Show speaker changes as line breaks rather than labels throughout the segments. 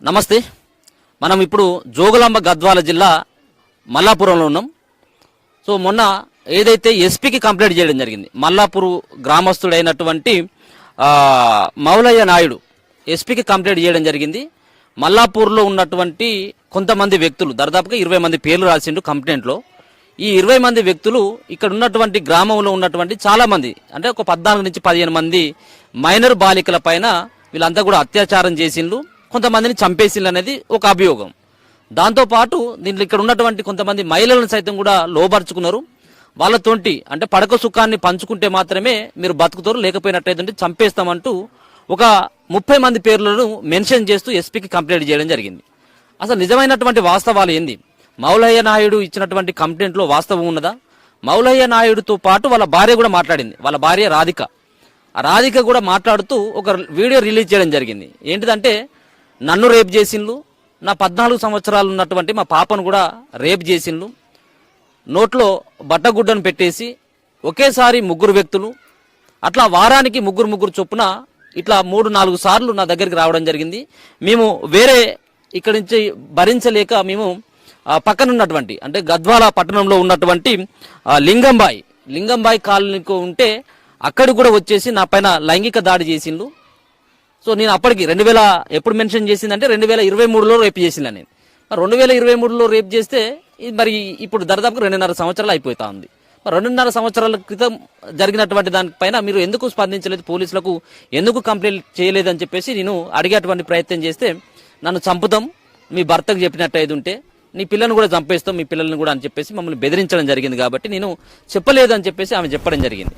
నమస్తే. మనం ఇప్పుడు జోగులాంబ గద్వాల జిల్లా మల్లాపురంలో ఉన్నాం. సో మొన్న ఏదైతే ఎస్పీకి కంప్లైంట్ చేయడం జరిగింది, మల్లాపూర్ గ్రామస్తుడైనటువంటి మౌలయ్య నాయుడు ఎస్పీకి కంప్లైంట్ చేయడం జరిగింది. మల్లాపూర్లో ఉన్నటువంటి కొంతమంది వ్యక్తులు, దాదాపుగా 20 మంది పేర్లు రాసిండు కంప్లైంట్లో. ఈ 20 మంది వ్యక్తులు ఇక్కడ ఉన్నటువంటి గ్రామంలో ఉన్నటువంటి చాలా మంది, అంటే ఒక 14 నుంచి 15 మంది మైనర్ బాలికల పైన వీళ్ళంతా కూడా అత్యాచారం చేసిండ్రు, కొంతమందిని చంపేసిండ్రు అనేది ఒక అభియోగం. దాంతోపాటు దీంట్లో ఇక్కడ ఉన్నటువంటి కొంతమంది మహిళలను సైతం కూడా లోబర్చుకున్నారు. వాళ్ళతోటి అంటే పడక సుఖాన్ని పంచుకుంటే మాత్రమే మీరు బతుకుతారు, లేకపోయినట్టయితే చంపేస్తామంటూ ఒక 30 మంది పేర్లను మెన్షన్ చేస్తూ ఎస్పీకి కంప్లైంట్ చేయడం జరిగింది. అసలు నిజమైనటువంటి వాస్తవాలు ఏంది? మౌలయ్య నాయుడు ఇచ్చినటువంటి కంప్లైంట్లో వాస్తవం ఉన్నదా? మౌలయ్య నాయుడుతో పాటు వాళ్ళ భార్య కూడా మాట్లాడింది. వాళ్ళ భార్య రాధిక. ఆ రాధిక కూడా మాట్లాడుతూ ఒక వీడియో రిలీజ్ చేయడం జరిగింది. ఏంటిదంటే, నన్ను రేప్ చేసిండ్రు, నా 14 సంవత్సరాలు ఉన్నటువంటి మా పాపను కూడా రేప్ చేసిండ్రు, నోట్లో బట్టగుడ్డను పెట్టేసి ఒకేసారి 3 వ్యక్తులు అట్లా వారానికి ముగ్గురు చొప్పున ఇట్లా 3-4 సార్లు నా దగ్గరికి రావడం జరిగింది. మేము వేరే ఇక్కడి నుంచి భరించలేక మేము పక్కన ఉన్నటువంటి అంటే గద్వాల పట్టణంలో ఉన్నటువంటి లింగంబాయి కాలనీకి ఉంటే అక్కడికి కూడా వచ్చేసి నా పైన లైంగిక దాడి చేసిండ్రు. సో నేను అప్పటికి 2000 ఎప్పుడు మెన్షన్ చేసిందంటే 2023లో రేపు చేసిందా. నేను 2023లో రేపు చేస్తే మరి ఇప్పుడు దాదాపుగా 2.5 సంవత్సరాలు అయిపోతా ఉంది. 2.5 సంవత్సరాల క్రితం జరిగినటువంటి దానిపైన మీరు ఎందుకు స్పందించలేదు, పోలీసులకు ఎందుకు కంప్లైంట్ చేయలేదని చెప్పేసి నేను అడిగేటువంటి ప్రయత్నం చేస్తే, నన్ను చంపుతాం, మీ భర్తకు చెప్పినట్టు అయితే ఉంటే నీ పిల్లను కూడా చంపేస్తాం, మీ పిల్లల్ని కూడా అని చెప్పేసి మమ్మల్ని బెదిరించడం జరిగింది. కాబట్టి నేను చెప్పలేదు అని చెప్పేసి ఆమె చెప్పడం జరిగింది.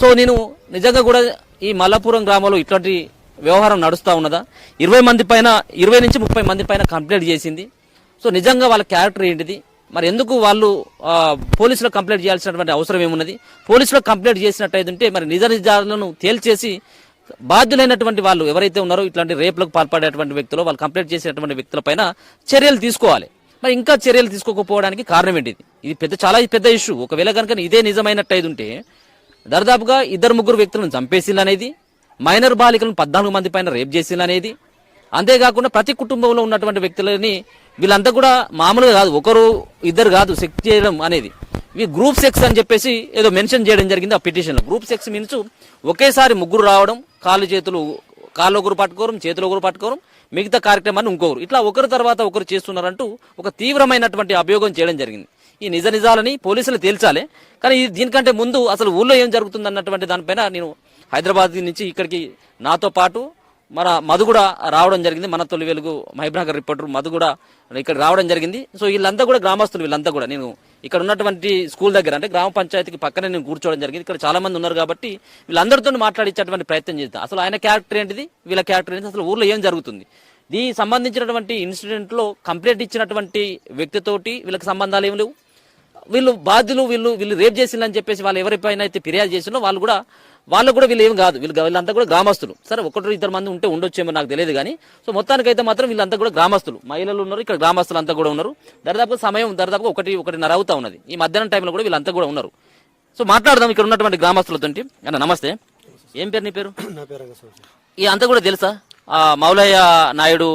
సో నేను నిజంగా కూడా ఈ మల్లాపురం గ్రామంలో ఇట్లాంటి వ్యవహారం నడుస్తూ ఉన్నదా? 20 మంది పైన 20 నుంచి 30 మంది పైన కంప్లైంట్ చేసింది. సో నిజంగా వాళ్ళ క్యారెక్టర్ ఏంటిది? మరి ఎందుకు వాళ్ళు పోలీసులకు కంప్లైంట్ చేయాల్సినటువంటి అవసరం ఏమున్నది? పోలీసులకు కంప్లైంట్ చేసినట్టయితే మరి నిజ నిజాలను తేల్చేసి బాధ్యులైనటువంటి వాళ్ళు ఎవరైతే ఉన్నారో ఇట్లాంటి రేపులకు పాల్పడేటువంటి వ్యక్తులు, వాళ్ళు కంప్లైంట్ చేసేటువంటి వ్యక్తుల పైన చర్యలు తీసుకోవాలి. మరి ఇంకా చర్యలు తీసుకోకపోవడానికి కారణం ఏంటిది? ఇది చాలా పెద్ద ఇష్యూ. ఒకవేళ కనుక ఇదే నిజమైనట్టయితే ఉంటే దాదాపుగా 2-3 వ్యక్తులను చంపేసిందనేది, మైనర్ బాలికలను 14 మంది పైన రేప్ చేసిందనేది, అంతేకాకుండా ప్రతి కుటుంబంలో ఉన్నటువంటి వ్యక్తులని వీళ్ళంతా కూడా మామూలుగా కాదు, 1-2 కాదు సెక్స్ చేయడం అనేది, ఇవి గ్రూప్ సెక్స్ అని చెప్పేసి ఏదో మెన్షన్ చేయడం జరిగింది ఆ పిటిషన్లో. గ్రూప్ సెక్స్ మీన్స్ ఒకేసారి 3 రావడం, కాళ్ళు ఒకరు పట్టుకోవడం, చేతులు ఒకరు పట్టుకోవడం, మిగతా కార్యక్రమాన్ని ఇంకొకరు, ఇట్లా ఒకరి తర్వాత ఒకరు చేస్తున్నారంటూ ఒక తీవ్రమైనటువంటి అభియోగం చేయడం జరిగింది. ఈ నిజాలని పోలీసులు తేల్చాలి. కానీ దీనికంటే ముందు అసలు ఊళ్ళో ఏం జరుగుతుంది అన్నటువంటి దానిపైన నేను హైదరాబాద్ నుంచి ఇక్కడికి నాతో పాటు మన మధు కూడా రావడం జరిగింది. మన తొలి వెలుగు మహబూబ్నగర్ రిపోర్టర్ మధు కూడా ఇక్కడ రావడం జరిగింది. సో వీళ్ళంతా కూడా గ్రామస్తులు, వీళ్ళంతా కూడా నేను ఇక్కడ ఉన్నటువంటి స్కూల్ దగ్గర అంటే గ్రామ పంచాయతీకి పక్కనే నేను కూర్చోవడం జరిగింది. ఇక్కడ చాలా మంది ఉన్నారు కాబట్టి వీళ్ళందరితో మాట్లాడించేటువంటి ప్రయత్నం చేస్తాను. అసలు ఆయన క్యారెక్టర్ ఏంటిది, వీళ్ళ క్యారెక్టర్ ఏంటిది, అసలు ఊర్లో ఏం జరుగుతుంది, దీనికి సంబంధించినటువంటి ఇన్సిడెంట్లో కంప్లైంట్ ఇచ్చినటువంటి వ్యక్తితోటి వీళ్ళకి సంబంధాలు ఏమి లేవు. వీళ్ళు బాధ్యులు, వీళ్ళు రేప్ చేసిందని చెప్పేసి వాళ్ళు ఎవరిపైన అయితే ఫిర్యాదు చేసినో వాళ్ళు కూడా వీళ్ళు ఏం కాదు, వీళ్ళంతా కూడా గ్రామస్తులు. సరే 1-2 మంది ఉంటే ఉండొచ్చేమో నాకు తెలియదు కానీ, సో మొత్తానికైతే మాత్రం వీళ్ళంతా కూడా గ్రామస్తులు, మహిళలు ఉన్నారు, ఇక్కడ గ్రామస్తులు అంతా కూడా ఉన్నారు. దాదాపుగా సమయం 1-1:30 అవుతా ఉన్నది. ఈ మధ్యాహ్నం టైంలో కూడా వీళ్ళంతా కూడా ఉన్నారు. సో మాట్లాడదాం ఇక్కడ ఉన్నటువంటి గ్రామస్తులతో. అన్న నమస్తే, ఏం పేరు నీ పేరు?
నా పేరు
ఈ అంతా కూడా తెలుసా? మౌలయ్య నాయుడు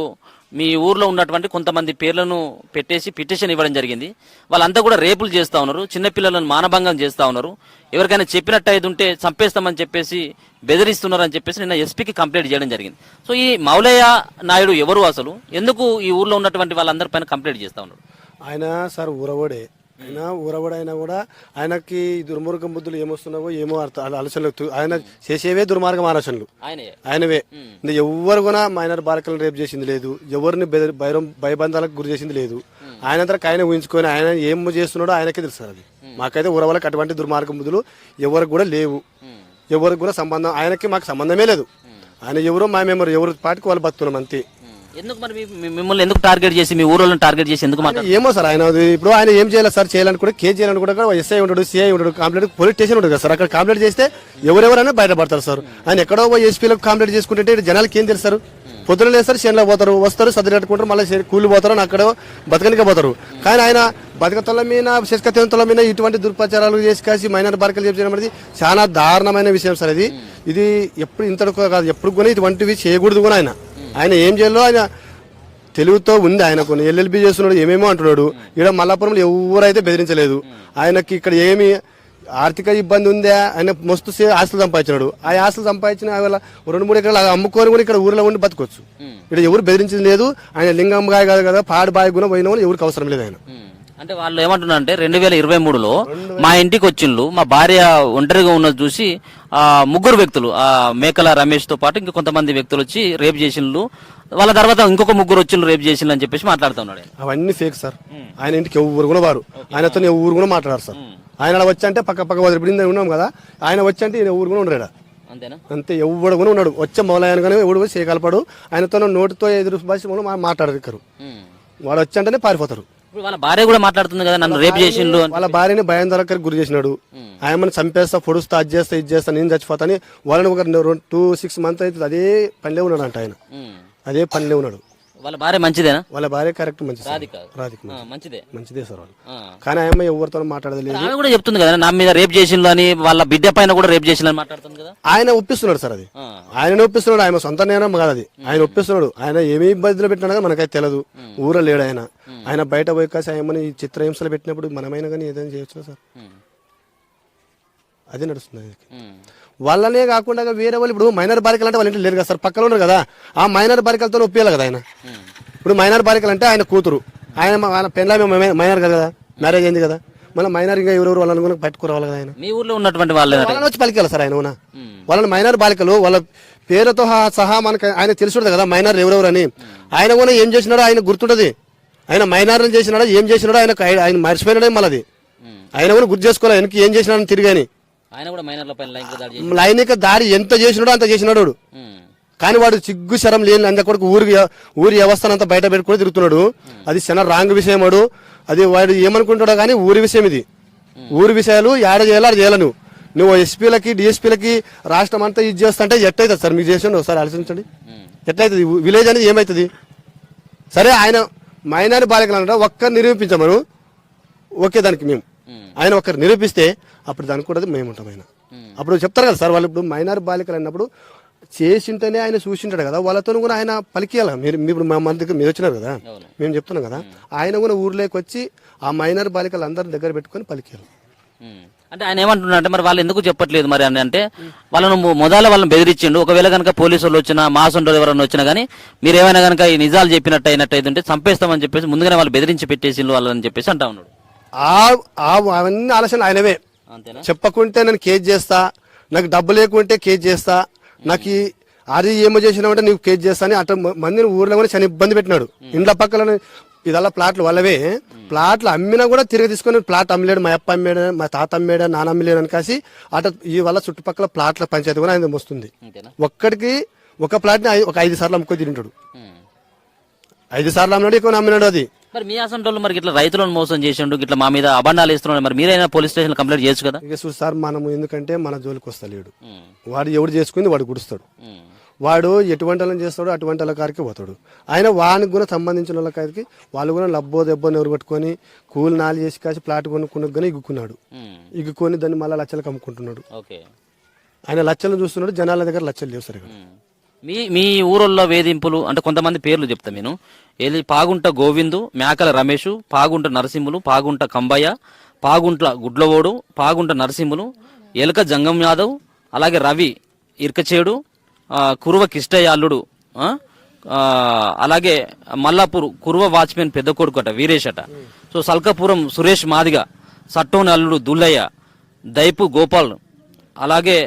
మీ ఊర్లో ఉన్నటువంటి కొంతమంది పేర్లను పెట్టేసి పిటిషన్ ఇవ్వడం జరిగింది. వాళ్ళంతా కూడా రేపులు చేస్తా ఉన్నారు, చిన్నపిల్లలను మానభంగం చేస్తా ఉన్నారు, ఎవరికైనా చెప్పినట్టు అయితే ఉంటే చంపేస్తామని చెప్పేసి బెదిరిస్తున్నారు అని చెప్పేసి నిన్న ఎస్పీకి కంప్లైంట్ చేయడం జరిగింది. సో ఈ మౌలయ్య నాయుడు ఎవరు, అసలు ఎందుకు ఈ ఊర్లో ఉన్నటువంటి వాళ్ళందరి పైన కంప్లైంట్ చేస్తా ఉన్నారు?
ఆయన సార్ ఊరవడే, ఆయన ఊరవడైనా కూడా ఆయనకి దుర్మార్గం బుద్ధులు ఏమొస్తున్నావో ఏమో ఆలోచనలు, ఆయన చేసేవే దుర్మార్గం ఆలోచనలు ఆయనవే. ఎవరు కూడా మైనర్ బాలికలను రేపు చేసింది లేదు, ఎవరిని భయబంధాలకు గురి చేసింది లేదు. ఆయనంతరకు ఆయన ఊహించుకొని ఆయన ఏం చేస్తున్నాడో ఆయనకే తెలుసు. అది మాకైతే ఊరవలకు అటువంటి దుర్మార్గం బుద్ధులు ఎవరికి కూడా లేవు, ఎవరికి కూడా సంబంధం, ఆయనకి మాకు సంబంధమే లేదు. ఆయన ఎవరో మేము ఎవరి పాటికి వాళ్ళు బతున్నాం అంతే.
ఎందుకు మరి మిమ్మల్ని ఎందుకు టార్గెట్ చేసి, మీ ఊరోళ్ళని టార్గెట్ చేసి ఎందుకు మాట్లాడారు?
ఏమో సార్, ఆయన ఇప్పుడు ఆయన ఏం చేయాలి సార్, చేయాలని కూడా కేసు చేయాలని కూడా ఎస్ఐ ఉంటాడు, సిఐ ఉంటాడు, కంప్లైంట్ పోలీస్ స్టేషన్ ఉంటుంది కదా సార్, అక్కడ కంప్లైంట్ చేస్తే ఎవరెవరైనా బయటపడతారు సార్. ఆయన ఎక్కడో ఎస్పీలకు కంప్లైంట్ చేసుకుంటే జనాలకి ఏం తెలుస్తారు? పొద్దున లేస్తారు, చేనులో పోతారు, వస్తారు, సర్ది కట్టుకుంటారు, మళ్ళీ కూలి పోతారు, అక్కడ బతకనికే పోతారు. కానీ ఆయన బతకతల మీద శస్కతల మీద ఇటువంటి దుర్ప్రచారాలు చేసి కాసి మైనర్ బాలికలు చేయడం అనేది చాలా దారుణమైన విషయం సార్. ఇది ఎప్పుడు ఇంతకు కాదు, ఎప్పుడు కూడా ఇటువంటివి చేయకూడదు కూడా ఆయన. ఆయన ఏం చేయాలో ఆయన తెలుగుతో ఉంది, ఆయన కొన్ని ఎల్ఎల్బి చేస్తున్నాడు, ఏమేమో అంటున్నాడు. ఇక్కడ మల్లాపురంలో ఎవరైతే బెదిరించలేదు. ఆయనకి ఇక్కడ ఏమి ఆర్థిక ఇబ్బంది ఉందా, ఆయన మస్తు ఆస్తులు సంపాదించినాడు. ఆ ఆస్తులు సంపాదించిన 2-3 ఎకరాలు అమ్ముకొని కూడా ఇక్కడ ఊర్లో ఉండి బతకొచ్చు. ఇక్కడ ఎవరు బెదిరించింది లేదు. ఆయన లింగం బాయ్ కాదు కదా, పాడు బాయ్ కూడా పోయిన వాళ్ళు ఎవరికి అవసరం లేదు ఆయన.
అంటే వాళ్ళు ఏమంటున్నారంటే 2023లో మా ఇంటికి వచ్చిండ్లు, మా భార్య ఒంటరిగా ఉన్నది చూసి ముగ్గురు వ్యక్తులు, మేకల రమేష్ తో పాటు ఇంకా కొంతమంది వ్యక్తులు వచ్చి రేప్ చేసిండ్లు, వాళ్ళ తర్వాత ఇంకొక ముగ్గురు వచ్చిండ్లు రేప్ చేసిండ్లు అని చెప్పేసి మాట్లాడుతున్నాడు.
అవన్నీ ఫేక్ సార్. ఆయన ఇంటికి ఎవరు కూడా వారు, ఆయనతో ఎవరు కూడా మాట్లాడారు సార్. ఆయన వచ్చి అంటే పక్క వదిలిపోయింది ఉన్నాం కదా, ఆయన వచ్చి అంటే ఈయన ఎవరు కూడా ఉండడా,
అంతేనా?
అంతే. ఎవడు కూడా ఉన్నాడు, వచ్చే మొదలైన కానీ ఎవడు కూడా చేయగలపాడు. ఆయనతో నోటితో ఎదురు భాష మాట్లాడరు. వాడు వచ్చి అంటేనే పారిపోతారు.
వాళ్ళ భార్య కూడా మాట్లాడుతుంది కదా, నన్ను రేప్ చేసిండు.
వాళ్ళ భార్యని భయం దొరకరికి గురి చేసినాడు. ఆయనని చంపేస్తా, పొడుస్తా, అది చేస్తా, ఇది చేస్తా, నేను చచ్చిపోతా అని వాళ్ళని ఒక 2-6 months అయితే అదే పనిలే ఉన్నాడు అంట. ఆయన అదే పనిలే ఉన్నాడు.
వాళ్ళ భార్య మంచిదేనా?
వాళ్ళ భార్య కరెక్ట్, మంచిది, మంచిదే సార్ వాళ్ళు. కానీ ఆయన ఎవరితో మాట్లాడలేదు.
ఆమె కూడా చెప్తుంది కదా, నా మీద రేప్ చేసిండు అని, వాళ్ళ బిడ్డ పైన కూడా రేప్ చేసిండు అని మాట్లాడుతుంది కదా.
ఆయన ఒప్పిస్తున్నాడు సార్, అది ఆయన ఒప్పిస్తున్నాడు. ఆయన సొంత నేరం కాదు అది, ఆయన ఒప్పిస్తున్నాడు. ఆయన ఏమి ఇబ్బందులు పెట్టినా మనకైతే తెలియదు, ఊర లేడు ఆయన. ఆయన బయట పోయి కాసి ఆయమ్మని చిత్రహింసలు పెట్టినప్పుడు మనమైనా కానీ ఏదైనా చేయొచ్చు సార్. అదే నడుస్తుంది. వాళ్ళనే కాకుండా వేరే వాళ్ళు ఇప్పుడు మైనర్ బాలికలు అంటే వాళ్ళ ఇంట్లో లేరు కదా సార్, పక్కన ఉన్నారు కదా. ఆ మైనర్ బాలికలతో ఒప్పియాలి కదా ఆయన. ఇప్పుడు మైనర్ బాలికలు అంటే ఆయన కూతురు, ఆయన వాళ్ళ పెళ్ళ మైనర్ కదా, మ్యారేజ్ అయింది కదా. మళ్ళీ మైనర్ ఇంకా ఎవరెవరు వాళ్ళని కూడా పట్టుకురావాలి కదా. ఆయన
మీ ఊర్లో ఉన్నటువంటి వాళ్ళని
వచ్చి పలికాలి సార్. ఆయన వాళ్ళని మైనర్ బాలికలు వాళ్ళ పేరుతో సహా మనకి ఆయన తెలుసుంటది కదా మైనర్ ఎవరెవరు అని. ఆయన కూడా ఏం చేసినాడో ఆయన గుర్తుంటది. ఆయన మైనర్లు చేసినాడో ఏం చేసినాడో ఆయన మర్చిపోయినాడే. మళ్ళీ ఆయన కూడా గుర్తు చేసుకోవాలి వెనక్కి ఏం చేసినాడని తిరిగాని. లైంగిక దాడి ఎంత చేసినాడో అంత చేసినాడు. కానీ వాడు సిగ్గు శరం లేని అంత కొడుకు ఊరి వ్యవస్థను అంతా బయట పెట్టుకుని తిరుగుతున్నాడు. అది చాలా రాంగ్ విషయం. వాడు అది వాడు ఏమనుకుంటాడో కానీ ఊరి విషయం ఇది. ఊరి విషయాలు యాడ చేయాలో అది చేయాలను. నువ్వు ఎస్పీలకి డిఎస్పీలకి రాష్ట్రం అంతా ఇది చేస్తుంటే ఎట్లయితుంది సార్? మీకు చేసి ఒకసారి ఆలోచించండి, ఎట్లయితుంది? విలేజ్ అనేది ఏమవుతుంది? సరే ఆయన మైనారి బాలికలు అంటే ఒక్కరు నిరూపించమను, ఓకే దానికి మేము. ఆయన ఒక్కరు నిరూపిస్తే అప్పుడు దానికి కూడా మేము ఉంటాం. ఆయన అప్పుడు చెప్తారు కదా సార్, వాళ్ళు ఇప్పుడు మైనార్ బాలికలు అన్నప్పుడు చేసింటేనే ఆయన చూసింటాడు కదా, వాళ్ళతో కూడా ఆయన పలికియాల. మీరు ఇప్పుడు మన దగ్గర మీరు వచ్చినారు కదా, మేము చెప్తున్నాం కదా, ఆయన కూడా ఊర్లోకి వచ్చి ఆ మైనార్ బాలికలు అందరి దగ్గర పెట్టుకొని పలికియాలి.
అంటే ఆయన ఏమంటున్నా అంటే మరి వాళ్ళు ఎందుకు చెప్పట్లేదు మరి అని అంటే, వాళ్ళను వాళ్ళని బెదిరించిండు. ఒకవేళ కనుక పోలీసు వాళ్ళు వచ్చినా, మాసంటోళ్ళు ఎవరైనా వచ్చినా కానీ మీరు ఏమైనా కనుక ఈ నిజాలు చెప్పినట్టు అయినట్టయితే చంపేస్తామని చెప్పేసి ముందుగానే వాళ్ళు బెదిరించి పెట్టేసిండు వాళ్ళని చెప్పేసి అంటా ఉన్నాడు.
అవన్నీ ఆలోచనలు ఆయనవే. చెప్పకుంటే నేను కేసు చేస్తా, నాకు డబ్బు లేకుంటే కేసు చేస్తా, నాకు అది ఏమో చేసినామంటే నీకు కేసు చేస్తా అని అట్లా మందిని ఊర్లో కూడా చాలా ఇబ్బంది పెట్టినాడు. ఇండ్ల పక్కల ఇదల్లా ప్లాట్లు వాళ్ళవే. ప్లాట్లు అమ్మినా కూడా తిరిగి తీసుకొని ప్లాట్ అమ్మలేడు, మా అప్ప అమ్మాడు, మా తాత అమ్మాడు, నాన్న అమ్మలేడు అని కాసి అట్లా ఈ వల్ల చుట్టుపక్కల ప్లాట్ల పంచాయతీ కూడా ఆయన వస్తుంది. ఒక్కడికి ఒక ప్లాట్ ని ఒక 5 సార్లు అమ్ముకొని తింటాడు. 5 సార్లు అమ్మినాడు, ఎక్కువ అమ్మినాడు. అది
మరి మీ అసంటోళ్ళు మరి ఇట్లా రైతులను మోసం చేసిండు, ఇట్లా మా మీద అబండాలు ఇస్తున్నాడు, మరి మీరైనా పోలీస్ స్టేషన్ కంప్లైంట్ చేయొచ్చు కదా.
ఇక సార్ మనం ఎందుకంటే మన జోలికి వస్తలేడు. వాడు ఎవడు చేసుకుంది వాడు గుడుస్తాడు. వాడు ఎటువంటి వాళ్ళని చేస్తాడు అటువంటి వాళ్ళ కారికి పోతాడు. ఆయన వానికి కూడా సంబంధించిన వాళ్ళ కారికి వాళ్ళు కూడా లబ్బో దెబ్బో ఎవరు పట్టుకొని కూలి నాలు చేసి కాసి ప్లాట్ కొనుక్కుని ఇగ్గుకున్నాడు. ఇగ్గుకొని దాన్ని మళ్ళీ లచ్చలకు అమ్ముకుంటున్నాడు. ఆయన లచ్చలు చూస్తున్నాడు, జనాల దగ్గర లచ్చలు చేస్తారు.
మీ ఊరల్లో వేధింపులు అంటే కొంతమంది పేర్లు చెప్తా నేను. ఏది పాగుంట గోవిందు, మేకల రమేష్, పాగుంట నరసింహులు, పాగుంట కంబయ్య, పాగుంట్ల గుడ్లవోడు, పాగుంట నరసింహులు, ఎలక జంగం యాదవ్, అలాగే రవి ఇర్కచేడు, కురువ కిష్టయ్య అల్లుడు, అలాగే మల్లాపూర్ కురువ వాచ్మెన్ పెద్ద కొడుకట వీరేష్ అట. సో సల్కాపురం సురేష్ మాదిగ, సట్టోని అల్లుడు దుల్లయ్య, దైపు గోపాల్, అలాగే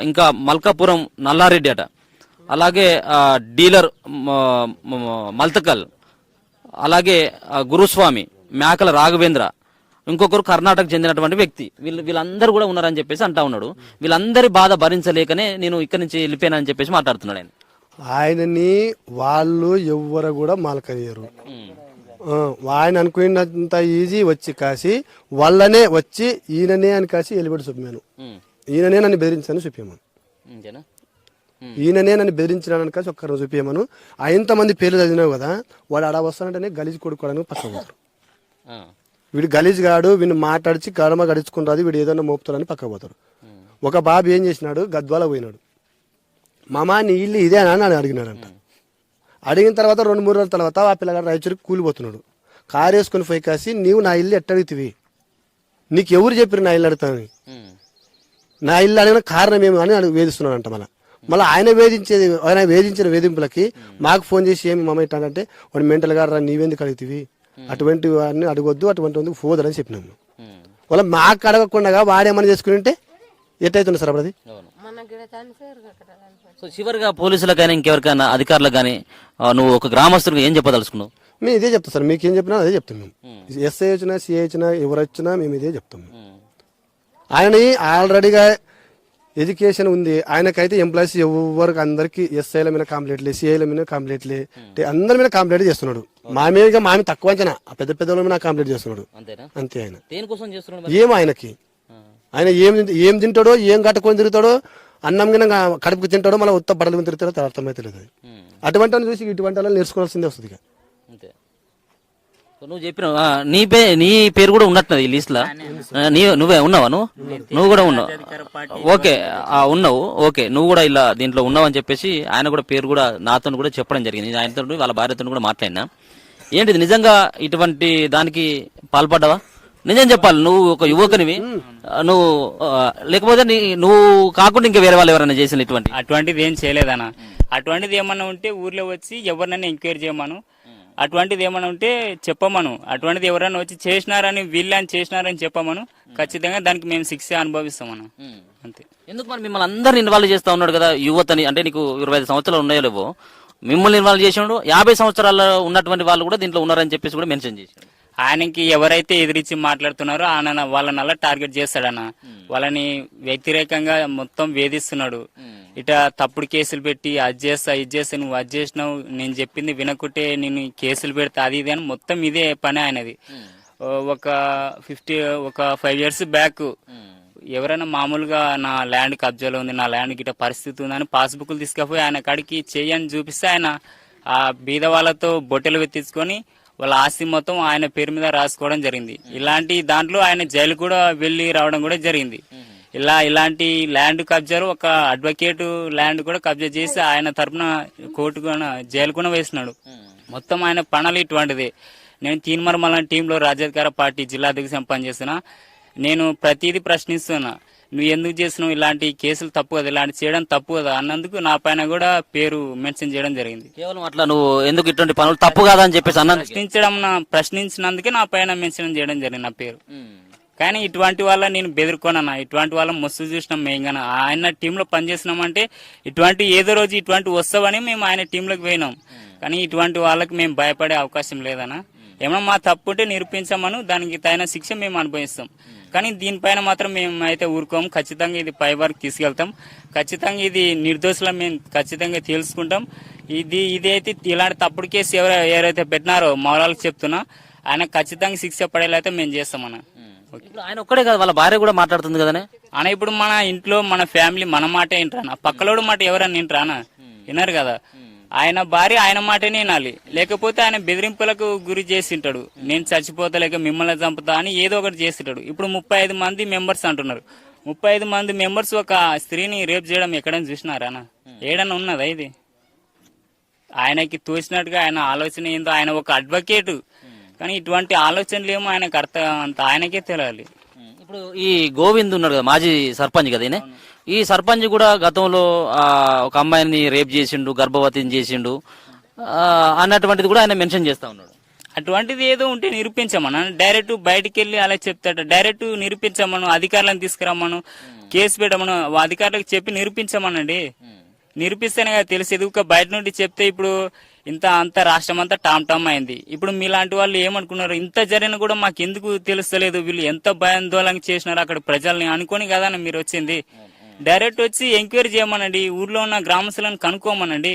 ఇంకా మల్కాపురం నల్లారెడ్డి అట, అలాగే డీలర్ మల్తకల్, అలాగే గురుస్వామి, మేకల రాఘవేంద్ర, ఇంకొకరు కర్ణాటక చెందినటువంటి వ్యక్తి. వీళ్ళందరూ కూడా ఉన్నారని చెప్పేసి అంటా ఉన్నాడు. వీళ్ళందరి బాధ భరించలేకనే నేను ఇక్కడి నుంచి వెళ్ళిపోయానని చెప్పేసి మాట్లాడుతున్నాడు ఆయన.
ఆయనని వాళ్ళు ఎవ్వరు కూడా మాలకయ్యారు. ఆయన అనుకున్నంత ఈజీ వచ్చి కాసి వాళ్ళనే వచ్చి ఈయననే అని కాసి వెళ్ళిపెట్టి చూపాను. ఈయననే నన్ను బెదిరించాను చూపాను. ఈయననే నన్ను బెదిరించినానని కాసి ఒక్కరోజు చూపించమను. ఇంతమంది పేర్లు చదివినావు కదా, వాడు అలా వస్తానంటేనే గలీజ్ కొడుకోవడానికి పక్కన పోతారు. వీడు గలీజ్ గాడు, వీడిని మాట్లాడిచి గడమ గడుచుకుంటారు, వీడు ఏదైనా మోపుతారని పక్క పోతారు. ఒక బాబు ఏం చేసినాడు, గద్వాల పోయినాడు. మామా నీ ఇల్లు ఇదేనా అని అడిగినాడంట. అడిగిన తర్వాత 2-3 రోజుల తర్వాత ఆ పిల్లగాడు రాయచూరికి కూలిపోతున్నాడు. కారు వేసుకుని పోయి కాసి నీవు నా ఇల్లు ఎట్ట అడుగుతావి, నీకు ఎవరు చెప్పారు నా ఇల్లు అడుగుతాను, నా ఇల్లు అడిగిన కారణం ఏమి అని వేధిస్తున్నాడు అంట. మళ్ళీ ఆయన వేధించిన వేధింపులకి మాకు ఫోన్ చేసి ఏమి మమ్మ ఇట్టానంటే వాడు మెంటల్ గా రా నీవెందుకు అడుగుతావి, అటువంటి వాడిని అడగొద్దు, అటువంటి పోదని చెప్పినాము. వాళ్ళ మాకు అడగకుండా వాడేమని చేసుకుని ఉంటే ఎట్టయితుంది సార్ అప్పుడు అది.
సో చివరిగా పోలీసులకు కానీ ఇంకెవరికైనా అధికారులకు కానీ నువ్వు ఒక గ్రామస్తులకు ఏం చెప్పదలుచుకున్నావు?
మేము ఇదే చెప్తాం సార్, మీకు ఏం చెప్పినా అదే చెప్తాం మేము. ఎస్ఐ వచ్చినా సిఐ వచ్చినా ఎవరు వచ్చినా మేము ఇదే చెప్తాం. ఆయనని ఆల్రెడీగా ఎడ్యుకేషన్ ఉంది, ఆయనకైతే ఎంప్లాయీస్ ఎవరికి అందరికి ఎస్ఐల మీద కంప్లైంట్లే, సిఐల మీద కంప్లైంట్లే, అందరి మీద కంప్లైంట్ చేస్తున్నాడు. మా మీద తక్కువ అంచనా పెద్ద పెద్ద మీద కంప్లైంట్ చేస్తున్నాడు అంతే. ఆయన ఏం ఆయనకి ఆయన ఏం తింటాడో ఏం కట్టుకొని తిరుగుతాడో, అన్నం కింద కడుపుకి తింటాడో మళ్ళీ ఉత్త బట్టల మీద తిరుగుతాడో అర్థమైతే లేదు. అటువంటి చూసి ఇటువంటి వాళ్ళు నేర్చుకోవాల్సిందే వస్తుంది.
నువ్వు చెప్పిన నీ పేరు కూడా ఉన్నట్టున్నది ఈ లిస్ట్ లా, నువ్వే ఉన్నావా? నువ్వు కూడా ఉన్నావు, ఓకే ఉన్నావు, ఓకే నువ్వు కూడా ఇలా దీంట్లో ఉన్నావు అని చెప్పేసి ఆయన కూడా పేరు కూడా నాతో కూడా చెప్పడం జరిగింది. ఆయనతో వాళ్ళ భార్యతో కూడా మాట్లాడినా. ఏంటిది నిజంగా ఇటువంటి దానికి పాల్పడ్డావా? నిజం చెప్పాలి, నువ్వు ఒక యువకునివి, నువ్వు లేకపోతే నువ్వు కాకుండా ఇంకా వేరే వాళ్ళు ఎవరైనా చేసిన
అటువంటిది ఏం చేయలేదన్నా. అటువంటిది ఏమన్నా ఉంటే ఊర్లో వచ్చి ఎవరినైనా ఎంక్వైరీ చేయమను, అటువంటిది ఏమైనా ఉంటే చెప్పమను. అటువంటిది ఎవరైనా వచ్చి చేసినారని వీళ్ళని చేసినారని చెప్పమను, ఖచ్చితంగా దానికి మేము శిక్ష అనుభవిస్తామను అంతే.
ఎందుకు మరి మిమ్మల్ని అందరిని ఇన్వాల్వ్ చేస్తా ఉన్నాడు కదా యువతని, అంటే నీకు 25 సంవత్సరాలు ఉన్నాయో లేవో, మిమ్మల్ని ఇన్వాల్వ్ చేసినాడు. 50 సంవత్సరాల్లో ఉన్నటువంటి వాళ్ళు కూడా దీంట్లో ఉన్నారని చెప్పేసి కూడా మెన్షన్ చేశాడు.
ఆయనకి ఎవరైతే ఎదిరించి మాట్లాడుతున్నారో ఆయన వాళ్ళనల్లా టార్గెట్ చేస్తాడన్న, వాళ్ళని వ్యతిరేకంగా మొత్తం వేధిస్తున్నాడు. ఇట తప్పుడు కేసులు పెట్టి అది చేస్తా ఇది చేస్తా, నువ్వు అది చేసినావు, నేను చెప్పింది వినకుంటే నేను కేసులు పెడతా, అది ఇది అని మొత్తం ఇదే పని ఆయనది. ఒక 5 years బ్యాక్ ఎవరైనా మామూలుగా నా ల్యాండ్ కబ్జాలో ఉంది, నా ల్యాండ్ గిట్ట పరిస్థితి ఉందని పాస్బుక్లు తీసుకుపోయి ఆయన కాడికి చెయ్యని చూపిస్తే ఆయన ఆ బీద వాళ్ళతో బొట్టెలు వెత్తించుకొని వాళ్ళ ఆస్తి మొత్తం ఆయన పేరు మీద రాసుకోవడం జరిగింది. ఇలాంటి దాంట్లో ఆయన జైలు కూడా వెళ్లి రావడం కూడా జరిగింది. ఇలాంటి ల్యాండ్ కబ్జాలు ఒక అడ్వకేట్ ల్యాండ్ కూడా కబ్జా చేసి ఆయన తరఫున కోర్టు కూడా జైలు కూడా వేసినాడు. మొత్తం ఆయన పనులు ఇటువంటిది. నేను తీన్మర్మల టీంలో రాజ్యాధికార పార్టీ జిల్లా అధ్యక్షుడిగా పనిచేస్తున్నా. నేను ప్రతిదీ ప్రశ్నిస్తున్నా, నువ్వు ఎందుకు చేసినావు, ఇలాంటి కేసులు తప్పు కదా, ఇలాంటి చేయడం తప్పు కదా అన్నందుకు నా పైన కూడా పేరు మెన్షన్ చేయడం జరిగింది.
కేవలం అట్లా నువ్వు ఎందుకు ఇటువంటి పనులు తప్పు కాదా అని చెప్పేసి
ప్రశ్నించినందుకే నా పైన మెన్షన్ చేయడం జరిగింది నా పేరు. కానీ ఇటువంటి వాళ్ళ నేను బెదిరుకోనన్నా, ఇటువంటి వాళ్ళ మస్తు చూసినాం మేము. కానీ ఆయన టీంలో పనిచేసినామంటే ఇటువంటి ఏదో రోజు ఇటువంటి వస్తావని మేము ఆయన టీంలోకి పోయినాం. కానీ ఇటువంటి వాళ్ళకి మేము భయపడే అవకాశం లేదన్నా. ఏమన్నా మా తప్పు ఉంటే నిరూపించామను, దానికి తగిన శిక్ష మేము అనుభవిస్తాం. కానీ దీనిపైన మాత్రం మేము అయితే ఊరుకోము. ఖచ్చితంగా ఇది పై వరకు తీసుకెళ్తాం. ఖచ్చితంగా ఇది నిర్దోషులను మేము ఖచ్చితంగా తెలుసుకుంటాం. ఇదైతే ఇలాంటి తప్పుడు కేసు ఎవరైతే పెట్టినారో మౌలాలకు చెప్తున్నా, ఆయన ఖచ్చితంగా శిక్ష పడేలా అయితే మేము చేస్తామన్నా.
ఆయన ఒక్కడే కదా, వాళ్ళ భార్య కూడా మాట్లాడుతుంది కదా
అన్న. ఇప్పుడు మన ఇంట్లో మన ఫ్యామిలీ మన మాట ఏంట్రానా, పక్కలోడు మాట ఎవరన్నా వింటారా? వినరు కదా. ఆయన భార్య ఆయన మాటనే వినాలి, లేకపోతే ఆయన బెదిరింపులకు గురి చేసింటాడు. నేను చచ్చిపోతా లేక మిమ్మల్ని చంపుతా అని ఏదో ఒకటి చేసింటాడు. ఇప్పుడు 35 మంది మెంబర్స్ అంటున్నారు. 35 మంది మెంబర్స్ ఒక స్త్రీని రేప్ చేయడం ఎక్కడైనా చూసినారా? ఏడన్నా ఉన్నదా ఇది? ఆయనకి తోచినట్టుగా ఆయన ఆలోచన ఏందో, ఆయన ఒక అడ్వకేట్, కానీ ఇటువంటి ఆలోచనలు ఏమో ఆయనకు అంత ఆయనకే తెలియాలి.
ఇప్పుడు ఈ గోవింద్ ఉన్నాడు కదా, మాజీ సర్పంచ్ కదా ఈయన. ఈ సర్పంచ్ కూడా గతంలో ఒక అమ్మాయిని రేప్ చేసిండు, గర్భవతిని చేసిండు అన్నటువంటిది కూడా ఆయన మెన్షన్ చేస్తా ఉన్నాడు.
అటువంటిది ఏదో ఉంటే నిరూపించమను. డైరెక్ట్ బయటికి వెళ్ళి అలా చెప్తాడు. డైరెక్ట్ నిరూపించమను, అధికారులను తీసుకురమ్మను, కేసు పెట్టమను, అధికారులకు చెప్పి నిరూపించమనండి. నిరూపిస్తేనే కదా తెలిసేది. బయట నుండి చెప్తే ఇప్పుడు అంత రాష్ట్రం అంతా టామ్ టామ్ అయింది. ఇప్పుడు మీలాంటి వాళ్ళు ఏమనుకున్నారు, ఇంత జరిగిన కూడా మాకు ఎందుకు తెలుస్తలేదు, వీళ్ళు ఎంత భయాందోళన చేసినారు అక్కడ ప్రజల్ని అనుకోని కదా మీరు వచ్చింది. డైరెక్ట్ వచ్చి ఎంక్వైరీ చేయమనండి, ఊర్లో ఉన్న గ్రామస్తులను కనుక్కోమనండి.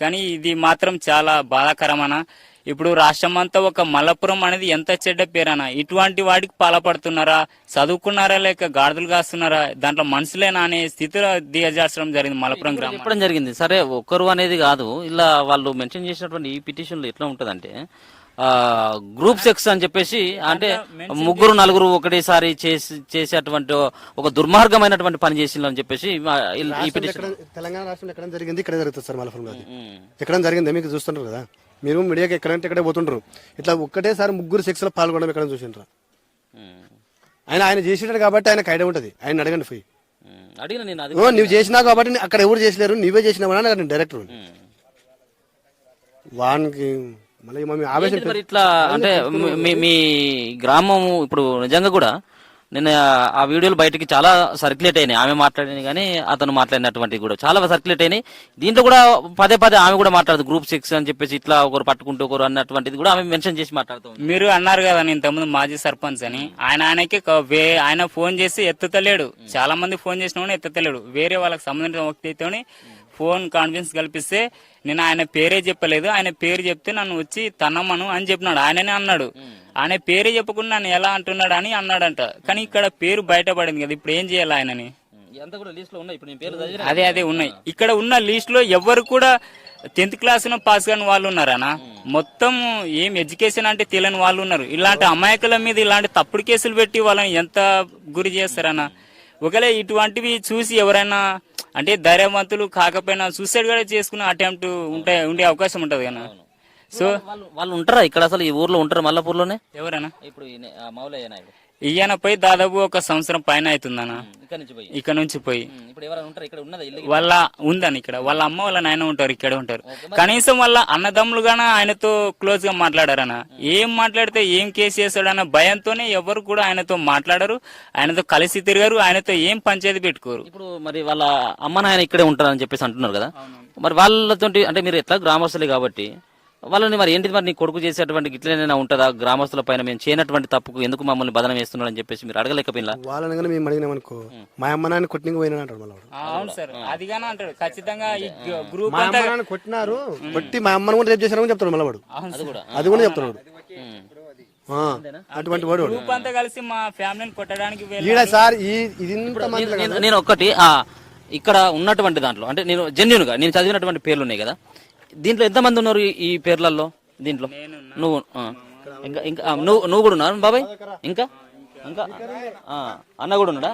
కానీ ఇది మాత్రం చాలా బాధాకరమనా. ఇప్పుడు రాష్ట్రం అంతా ఒక మల్లపురం అనేది ఎంత చెడ్డ పేరనా. ఇటువంటి వాడికి పాల్పడుతున్నారా, చదువుకున్నారా లేక గాడిదలు కాస్తున్నారా, దాంట్లో మనుషులేనా అనే స్థితిలో దిగజార్చడం జరిగింది మల్లపురం గ్రామం.
చెప్పడం జరిగింది. సరే ఒక్కరు అనేది కాదు, ఇలా వాళ్ళు మెన్షన్ చేసినటువంటి ఈ పిటిషన్లు ఎట్లా ఉంటదంటే గ్రూప్ సెక్స్ అని చెప్పేసి అంటే ముగ్గురు నలుగురు ఒకటేసారి చేసేటువంటి ఒక దుర్మార్గమైనటువంటి పని చేసిండ్రు అని చెప్పేసి ఈ పిటిషన్.
తెలంగాణ రాష్ట్రంలో ఎక్కడ జరిగింది ఇక్కడ జరుగుతుంది సార్ మలఫలంలో. అది ఎక్కడ జరిగింది మీకు చూస్తుంటారు కదా మీరు, మీడియాకి ఎక్కడంటే ఎక్కడే పోతుంటారు. ఇట్లా ఒక్కటేసారి ముగ్గురు సెక్స్ లో పాల్గొనడం ఎక్కడ చూసింటారా? ఆయన చేసినాడు కాబట్టి ఆయనకు ఐడియా ఉంటుంది. ఆయన అడగండి పోయి.
అడిగిన నేను అది
నువ్వు చేసినావు కాబట్టి అక్కడ ఎవరు చేసలేరు, నువ్వే చేసినావు అని అడిగాను డైరెక్టర్. వానికి మళ్ళీ ఆవేశం.
మరి ఇట్లా అంటే మీ గ్రామం ఇప్పుడు నిజంగా కూడా నేను ఆ వీడియోలు బయటకి చాలా సర్క్యులేట్ అయినాయి. ఆమె మాట్లాడినాయి కానీ అతను మాట్లాడినటువంటి కూడా చాలా సర్క్యులేట్ అయినాయి. దీంట్లో కూడా పదే ఆమె కూడా మాట్లాడదు గ్రూప్ సెక్స్ అని చెప్పేసి ఇట్లా ఒకరు పట్టుకుంటూ ఒకరు అన్నటువంటిది కూడా ఆమె మెన్షన్ చేసి మాట్లాడుతుంది.
మీరు అన్నారు కదా ఇంతకుముందు మాజీ సర్పంచ్ అని, ఆయనకి ఆయన ఫోన్ చేసి ఎత్తుతలేడు. చాలా మంది ఫోన్ చేసిన కూడా ఎత్తుతలేడు. వేరే వాళ్ళకి సంబంధించిన వ్యక్తితోని ఫోన్ కాన్ఫరెన్స్ కల్పిస్తే నేను ఆయన పేరే చెప్పలేదు, ఆయన పేరు చెప్తే నన్ను వచ్చి తనమ్మను అని చెప్పినాడు. ఆయననే అన్నాడు. ఆయన పేరే చెప్పకుండా నన్ను ఎలా అంటున్నాడు అని అన్నాడంట. కానీ ఇక్కడ పేరు బయటపడింది కదా, ఇప్పుడు ఏం చేయాలి ఆయనని? అదే ఉన్నాయి. ఇక్కడ ఉన్న లిస్ట్ లో ఎవరు కూడా 10th క్లాస్ పాస్ కాని వాళ్ళు ఉన్నారనా? మొత్తం ఏం ఎడ్యుకేషన్ అంటే తెలియని వాళ్ళు ఉన్నారు. ఇలాంటి అమాయకుల మీద ఇలాంటి తప్పుడు కేసులు పెట్టి వాళ్ళని ఎంత గురి చేస్తారన్నా? ఒకవేళ ఇటువంటివి చూసి ఎవరైనా అంటే ధైర్యవంతులు కాకపోయినా సూసైడ్ కూడా చేసుకునే అటెంప్ట్ ఉండే అవకాశం ఉంటది కదా. సో
వాళ్ళు ఉంటారా ఇక్కడ అసలు ఈ ఊర్లో ఉంటారు మల్లాపూర్లోనే?
ఎవరైనా
ఇప్పుడు మౌలయ్య నాయుడు
ఈయన పోయి దాదాపు ఒక సంవత్సరం పైన అవుతుందన్న. ఇక్కడ నుంచి పోయి వాళ్ళ ఉందని ఇక్కడ వాళ్ళ అమ్మ వాళ్ళ నాయన ఉంటారు, ఇక్కడే ఉంటారు. కనీసం వాళ్ళ అన్నదమ్ములు గాన ఆయనతో క్లోజ్ గా మాట్లాడారన్న. ఏం మాట్లాడితే ఏం కేసు చేస్తాడన్న భయంతోనే ఎవరు కూడా ఆయనతో మాట్లాడరు, ఆయనతో కలిసి తిరగరు, ఆయనతో ఏం పంచాయతీ పెట్టుకోరు.
ఇప్పుడు మరి వాళ్ళ అమ్మ నాయన ఇక్కడే ఉంటారని చెప్పేసి అంటున్నారు కదా, మరి వాళ్ళతో అంటే మీరు ఎట్లా గ్రామస్తులే కాబట్టి వాళ్ళని మరి ఏంటి మరి నీ కొడుకు చేసేటువంటి ఇట్లనే ఉంటుందా? గ్రామస్తుల పైన మేము చేయనటువంటి తప్పుకు ఎందుకు మమ్మల్ని బదనం వేస్తున్నాడు అని చెప్పేసి మీరు అడగలేకపోయినా?
వాళ్ళని కానీ మేము అడిగినామనుకో మా అమ్మ నాన్న కొట్టినకి పోయినా అంటాడు మళ్ళీ.
అవును సార్, అదిగానే అంటాడు ఖచ్చితంగా. ఈ గ్రూప్
మా అమ్మ నాన్న కొట్టినారు, కొట్టి మా అమ్మని కూడా రేపు చేశారని చెప్తాడు మళ్ళీ వాడు. అది కూడా చెప్తున్నాడు. అటువంటి వాడు
గ్రూప్ అంతా కలిసి మా ఫ్యామిలీని కొట్టడానికి
సార్.
నేను ఒక్కటి ఇక్కడ ఉన్నటువంటి దాంట్లో అంటే నేను జెన్యున్ గా నేను చదివినటువంటి పేర్లు ఉన్నాయి కదా, దీంట్లో ఎంతమంది ఉన్నారు ఈ పేర్లలో? దీంట్లో నువ్వు ఇంకా ఇంకా నువ్వు కూడా ఉన్నావు బాబాయ్? ఇంకా ఇంకా అన్న కూడా ఉన్నాడా?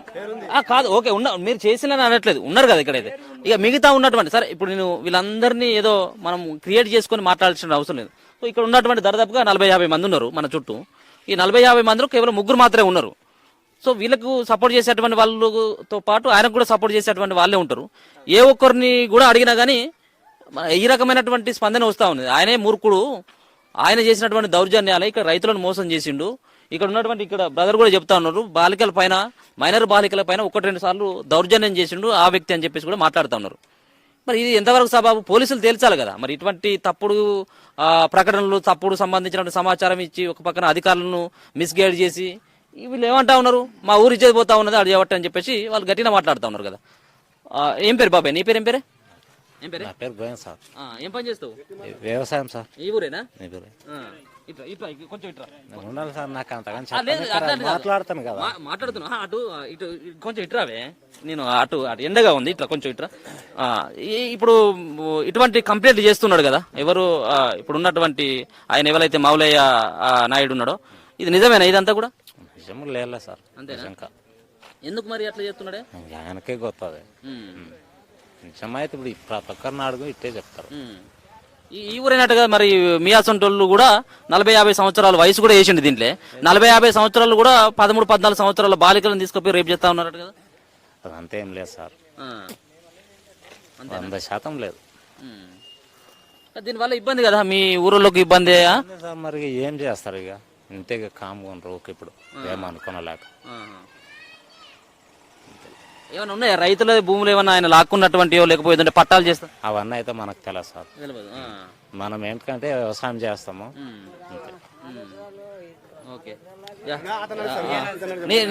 కాదు, ఓకే, మీరు చేసిన అనట్లేదు, ఉన్నారు కదా ఇక్కడైతే. ఇక మిగతా ఉన్నటువంటి సరే ఇప్పుడు నేను వీళ్ళందరినీ ఏదో మనం క్రియేట్ చేసుకొని మాట్లాడాల్సిన అవసరం లేదు. సో ఇక్కడ ఉన్నటువంటి దాదాపుగా 40-50 మంది ఉన్నారు మన చుట్టూ. ఈ 40-50 మందిలో కేవలం 3 మాత్రమే ఉన్నారు. సో వీళ్ళకు సపోర్ట్ చేసేటువంటి వాళ్ళతో పాటు ఆయనకు కూడా సపోర్ట్ చేసేటువంటి వాళ్ళే ఉంటారు. ఏ ఒక్కరిని కూడా అడిగినా గానీ ఈ రకమైనటువంటి స్పందన వస్తా ఉంది. ఆయనే మూర్ఖుడు, ఆయన చేసినటువంటి దౌర్జన్యాలు ఇక్కడ రైతులను మోసం చేసిండు. ఇక్కడ ఉన్నటువంటి ఇక్కడ బ్రదర్ కూడా చెప్తా ఉన్నారు, బాలికల పైన మైనర్ బాలికల పైన 1-2 సార్లు దౌర్జన్యం చేసిండు ఆ వ్యక్తి అని చెప్పేసి కూడా మాట్లాడుతూ ఉన్నారు. మరి ఇది ఎంతవరకు సబాబు? పోలీసులు తేల్చాలి కదా. మరి ఇటువంటి తప్పుడు ప్రకటనలు, తప్పుడు సంబంధించిన సమాచారం ఇచ్చి ఒక పక్కన అధికారులను మిస్గైడ్ చేసి వీళ్ళు ఏమంటా ఉన్నారు, మా ఊరు ఇచ్చేది పోతా ఉన్నది అది చేయబట్టి అని చెప్పేసి వాళ్ళు గట్టిగా మాట్లాడుతూ ఉన్నారు కదా. ఏం పేరు బాబాయ్? నీ పేరు ఏం పేరే? ఏం పేరు?
నా పేరు గోయన్ సార్.
ఏం పని చేస్తావు?
వ్యవసాయం సార్.
ఈ ఊరేనా? కొంచెం ఇట్రా
ఉండాలి సార్, నాకు అంతగాని మాట్లాడతాను కదా.
మాట్లాడుతున్నా అటు ఇటు కొంచెం ఇట్రావే. నేను అటు అటు ఎండగా ఉంది, ఇట్లా కొంచెం ఇట్రా. ఇప్పుడు ఇటువంటి కంప్లైంట్ చేస్తున్నాడు కదా ఎవరు ఇప్పుడు ఉన్నటువంటి ఆయన ఎవరైతే మౌలయ్య నాయుడు ఉన్నాడో, ఇది నిజమేనా ఇదంతా కూడా?
నిజం లేదు సార్.
అంతేనా? ఎందుకు మరి అట్లా చేస్తున్నాడే?
ఆయనకే గొప్పది నిజమైతే. ఇప్పుడు ప్రతి ఒక్కరిని అడుగు ఇట్టే చెప్తారు.
ఈ ఊరైనట్టుగా మరి మీ అసంటోళ్ళు కూడా 40-50 సంవత్సరాల వయసు కూడా వేసిండు దీంట్లో. 40-50 సంవత్సరాలు కూడా 13-14 సంవత్సరాల బాలికలను తీసుకుపోయి రేపు చేస్తా ఉన్నారు కదా.
అదంతా ఏం లేదు సార్, 100% లేదు.
దీనివల్ల ఇబ్బంది కదా మీ ఊరిలోకి ఇబ్బంది
సార్. మరి ఏం చేస్తారు ఇక ఇంతే కామ్గా ఉండరు ఇప్పుడు ఏమనుకోనలేక.
ఏమైనా ఉన్నాయా రైతుల భూములు ఏమన్నా ఆయన లాక్కున్నటువంటివో లేకపోతే పట్టాలు చేస్తా?
అవన్నీ అయితే మనకు తెలియదు సార్. మనం ఏంటంటే వ్యవసాయం చేస్తాము.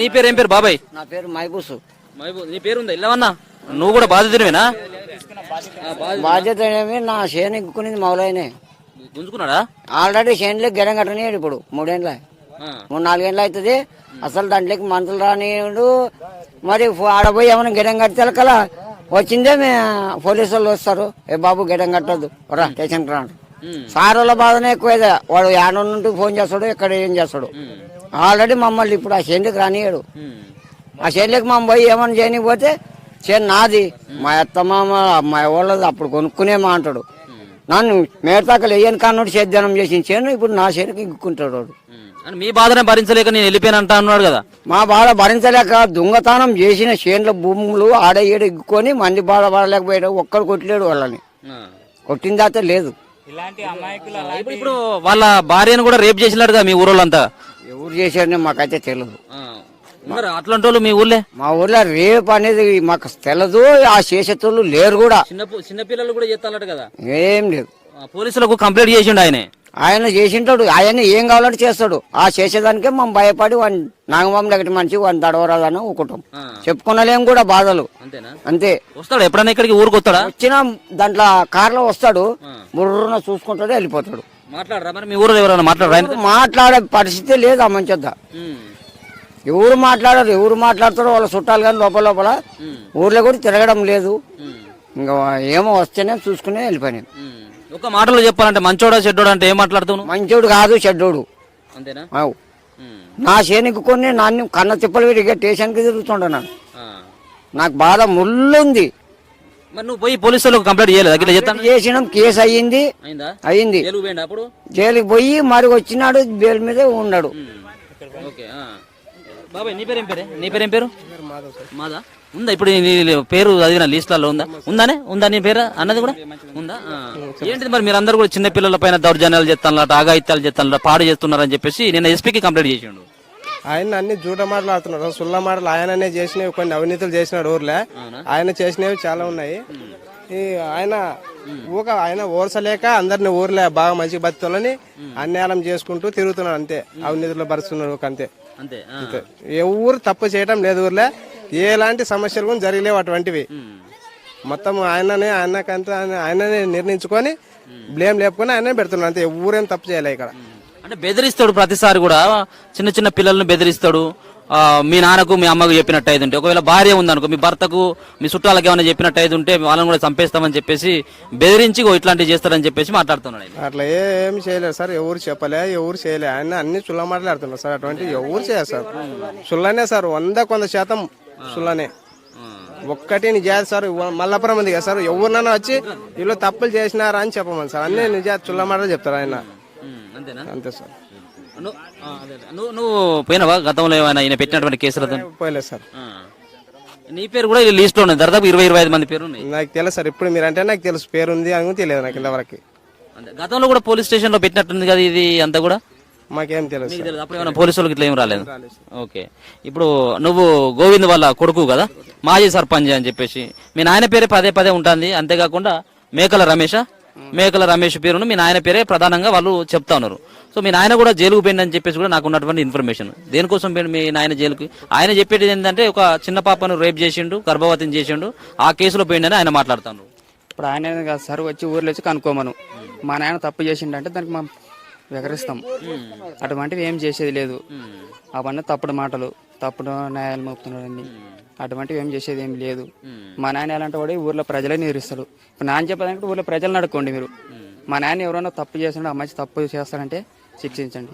నీ పేరు ఏం పేరు బాబాయ్?
నా పేరు మైబూసు.
నీ పేరు ఉందా ఇల్లవన్నా? నువ్వు కూడా బాధితుడివేనా?
బాధ్యత ఏమి, నా చేను ఎక్కుకునేది మౌలైనే
గుంజుకున్నాడా?
ఆల్రెడీ చేనులోకి గెడం కట్టనీయాడు. ఇప్పుడు 3 ఏళ్ళ 3-4 ఏళ్ళు అవుతుంది. అసలు దాంట్లోకి మంతులు రానియడు. మరి ఆడపోయి ఏమైనా గిడం కడితే కలా వచ్చిందే పోలీసు వాళ్ళు వస్తారు, ఏ బాబు గిడం కట్టద్దు రా స్టేషన్ రాడు సార్ వాళ్ళ బాధనే ఎక్కువ. వాడు యాడ నుండి ఫోన్ చేస్తాడు, ఎక్కడ ఏం చేస్తాడు. ఆల్రెడీ మమ్మల్ని ఇప్పుడు ఆ చేనుకి రానియాడు. ఆ చేనులకి మనం పోయి ఏమన్నా చేయనిపోతే చేను నాది, మా అత్తమామ మా వాళ్ళది అప్పుడు కొనుక్కునేమా అంటాడు. నన్ను మేడతాకలు వేయని కాన్నోడు సేద్యానం చేసిన చేను ఇప్పుడు నా చేనుకి ఇగ్గుకుంటాడు వాడు.
అని మీ బాధనే భరించలేక నేను వెళ్ళిపోయాను అంటా అన్నాడు కదా.
మా బాధ భరించలేక దొంగతనం చేసిన చేనుల భూములు ఆడ ఏడు ఇగ్గుకొని మంది బాధ పడలేకపోయాడు. ఒక్కడు కొట్టలేడు వాళ్ళని, కొట్టిన దాతే లేదు.
ఇలాంటి అమాయకులు
ఇప్పుడు వాళ్ళ భార్యను కూడా రేప్ చేసినాడు కదా మీ ఊరోళ్ళంతా.
ఎవరు చేశారని మాకైతే తెలియదు.
అట్లాంటి వాళ్ళు మీ ఊర్లే?
మా ఊర్లో రేపు అనేది మాకు తెలియదు. ఆ చేసేటోళ్ళు లేరు కూడా.
చిన్న పిల్లలు కూడా చేస్తారట కదా.
ఏం లేదు.
పోలీసులకు కంప్లైంట్ చేసిండు ఆయనే.
ఆయన చేసింటాడు. ఆయన ఏం కావాలంటే చేస్తాడు. ఆ చేసేదానికే మనం భయపడి వాడిని నాగమామ దగ్గర మనిషి వాడిని తడవరాదని ఊకుంటాం. చెప్పుకునలేం కూడా బాధలు. అంతే.
వస్తాడు ఎప్పుడైనా ఇక్కడికి ఊరికి వస్తాడా?
వచ్చిన దాంట్లో కార్లో వస్తాడు, బుర్రన చూసుకుంటాడు, వెళ్ళిపోతాడు.
మాట్లాడరా మరి మీ ఊరు ఎవరైనా మాట్లాడరా?
మాట్లాడే పరిస్థితి లేదు ఆ మంచిద్ద. ఎవరు మాట్లాడారు, ఎవరు మాట్లాడతారో వాళ్ళ చుట్టాలు కానీ లోపల లోపల ఊర్లో కూడా తిరగడం లేదు. ఇంకా ఏమో వస్తేనే చూసుకునే వెళ్ళిపోయాను.
ఒక మాటలో చెప్పాలంటే మంచోడా చెడ్డోడా అంటే ఏం మాట్లాడుతావు?
మంచోడు కాదు, చెడ్డోడు.
అంతేనా?
నా చేనికి కొన్ని నాన్న కన్న తిప్పలు పెరిగే స్టేషన్కి తిరుగుతుండను. నాకు బాధ ముళ్ళుంది.
మరి నువ్వు పోయి పోలీసులకు కంప్లైంట్ చేయలేదు?
చేసినాం, కేసు అయ్యింది. జైలుకి పోయి మరి వచ్చినాడు, బెయిల్ మీదే ఉన్నాడు.
బాబాయ్ నీ పేరేం పేరే? నీ పేరేం పేరు? మాదా ఉందా? ఇప్పుడు నీ పేరు చదివిన లిస్టులలో ఉందా? ఉందా నీ పేరు అన్నది కూడా ఉందా? ఏంటిది మరి మీరు అందరు కూడా చిన్న పిల్లల పైన దౌర్జన్యాలు చేస్తానట, ఆగాయిత్యాలు చేస్తానట, పాడు చేస్తున్నారని చెప్పేసి నిన్న ఎస్పీకి కంప్లైంట్ చేసిండు.
ఆయన అన్ని జూట మాటలు ఆడుతున్నారు, సుల్ల మాటలు. ఆయననే చేసినవి, కొన్ని అవినీతులు చేసినాడు ఊర్లో. ఆయన చేసినవి చాలా ఉన్నాయి. ఆయన ఆయన ఓర్చలేక అందరిని ఊర్లే బాగా మంచిగా బతుకులని అన్యాయం చేసుకుంటూ తిరుగుతున్నాడు. అంతే, అవినీతిలో భరుస్తున్నాడు. అంతే అంతే. ఎవరు తప్పు చేయటం లేదు ఊర్లో. ఎలాంటి సమస్యలు కూడా జరగలేవు అటువంటివి. మొత్తం ఆయననే నిర్ణయించుకొని బ్లేమ్ లేపుకొని ఆయనే పెడుతున్నాడు. అంతే, ఎవరేం తప్పు చేయలే ఇక్కడ.
అంటే బెదిరిస్తాడు ప్రతిసారి కూడా, చిన్న చిన్న పిల్లల్ని బెదిరిస్తాడు. మీ నాన్నకు మీ అమ్మకు చెప్పినట్టు అయితే ఉంటే, ఒకవేళ భార్య ఉందనుకో, మీ భర్తకు మీ చుట్టాలకు ఏమైనా చెప్పినట్టు అయితే ఉంటే వాళ్ళని కూడా చంపేస్తామని చెప్పేసి బెదిరించి ఇట్లాంటివి చేస్తారని చెప్పేసి మాట్లాడుతున్నాడు.
అట్లా ఏమి చేయలేదు సార్, ఎవరు చెప్పలే, ఎవరు చేయలే. ఆయన అన్ని చుల్ల మాట్లాడుతున్నారు సార్. అటువంటి ఎవరు చేయరు సార్. చుల్లనే సార్, 100% సుల్లనే. ఒక్కటి నిజాది సార్. మల్లపురం ఉంది కదా సార్, ఎవరినైనా వచ్చి వీళ్ళు తప్పులు చేసినారా అని చెప్పమని సార్. అన్ని నిజాది చుల్ల మాటలు చెప్తారు ఆయన. అంతే సార్.
నువ్వు పోయినావా గతంలో ఏమైనా ఈయన పెట్టినటువంటి కేసులతో?
పోయలేదు సార్.
నీ పేరు కూడా లిస్ట్ లో ఉన్నది, దాదాపు 20-25 మంది పేరు ఉన్నాయి.
నాకు తెలుసు సార్. ఇప్పుడు మీరు అంటే నాకు తెలుసు, పేరు ఉంది అని తెలియదు నాకు ఇంతవరకు.
గతంలో కూడా పోలీస్ స్టేషన్ లో పెట్టినట్టుంది కదా ఇది అంతా కూడా?
మాకేం తెలుసు.
అప్పుడు ఏమైనా పోలీసు వాళ్ళకి ఇట్లా ఏం రాలేదు? ఓకే. ఇప్పుడు నువ్వు గోవింద్ వాళ్ళ కొడుకు కదా, మాజీ సర్పంచ్ అని చెప్పేసి మీ నాయన పేరే పదే ఉంటుంది. అంతేకాకుండా మేకల రమేష్ పేరును మీ నాయన పేరే ప్రధానంగా వాళ్ళు చెప్తా ఉన్నారు. సో మీ నాయన కూడా జైలుకు పోయిందని చెప్పేసి కూడా నాకు ఉన్నటువంటి ఇన్ఫర్మేషన్. దేనికోసం పోయింది మీ నాయన జైలుకి? ఆయన చెప్పేది ఏంటంటే ఒక చిన్న పాపను రేప్ చేసిండు, గర్భవతిని చేసిండు, ఆ కేసులో పోయిండని ఆయన మాట్లాడుతున్నారు.
ఇప్పుడు ఆయన కాదు సార్, వచ్చి ఊర్లో వచ్చి కనుక్కోమను. మా నాయన తప్పు చేసిండంటే దానికి మనం వివరిస్తాం. అటువంటివి ఏం చేసేది లేదు. అవన్నీ తప్పుడు మాటలు, తప్పుడు న్యాయాలు మోపుతున్నాడు అన్ని. అటువంటివి ఏం చేసేది ఏం లేదు. మా నాయన ఎలాంటి వాడు ఊర్లో ప్రజలే నిద్రిస్తాడు. ఇప్పుడు నాన్న చెప్పేదానికి ఊర్లో ప్రజలు నడుకోండి మీరు. మా నాయన ఎవరైనా తప్పు చేస్తాడు, ఆ మంచి తప్పు చేస్తాడంటే శిక్షించండి,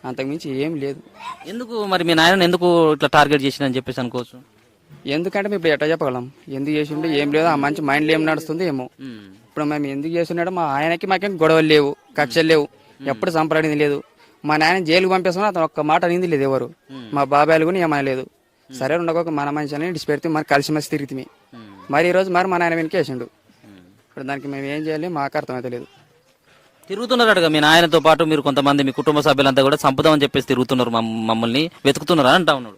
అంతకుమించి ఏం లేదు.
ఎందుకు మరి మీ నాయన ఎందుకు ఇట్లా టార్గెట్ చేసిందని చెప్పేసి అనుకోవచ్చు?
ఎందుకంటే మేము ఇప్పుడు ఎట్లా చెప్పగలం? ఎందుకు చేసిండు ఏం లేదు, ఆ మంచి మైండ్లో ఏం నడుస్తుంది ఏమో. ఇప్పుడు మేము ఎందుకు చేస్తున్నాడో మా ఆయనకి మాకేం గొడవలు లేవు, కక్షలు లేవు, ఎప్పుడు సంపడింది లేదు. మా నాయన జైలుకు పంపిస్తున్నా అతను ఒక్క మాట అనేది లేదు ఎవరు. మా బాబాయిలు కూడా ఏమైనా లేదు. సరే ఉండక మన మనిషిని డిస్పెడితే మరి కలిసిమెలిసి తిరిగితే మరి ఈరోజు మరి మా నాయన వెనకేసిండు. ఇప్పుడు దానికి మేము ఏం చేయాలి మాకు అర్థమైతే లేదు.
తిరుగుతున్నారట మీ నాయనతో పాటు మీరు కొంతమంది మీ కుటుంబ సభ్యులంతా కూడా చంపుదామని చెప్పేసి తిరుగుతున్నారు, మమ్మల్ని వెతుకుతున్నారు అంటా ఉన్నాడు.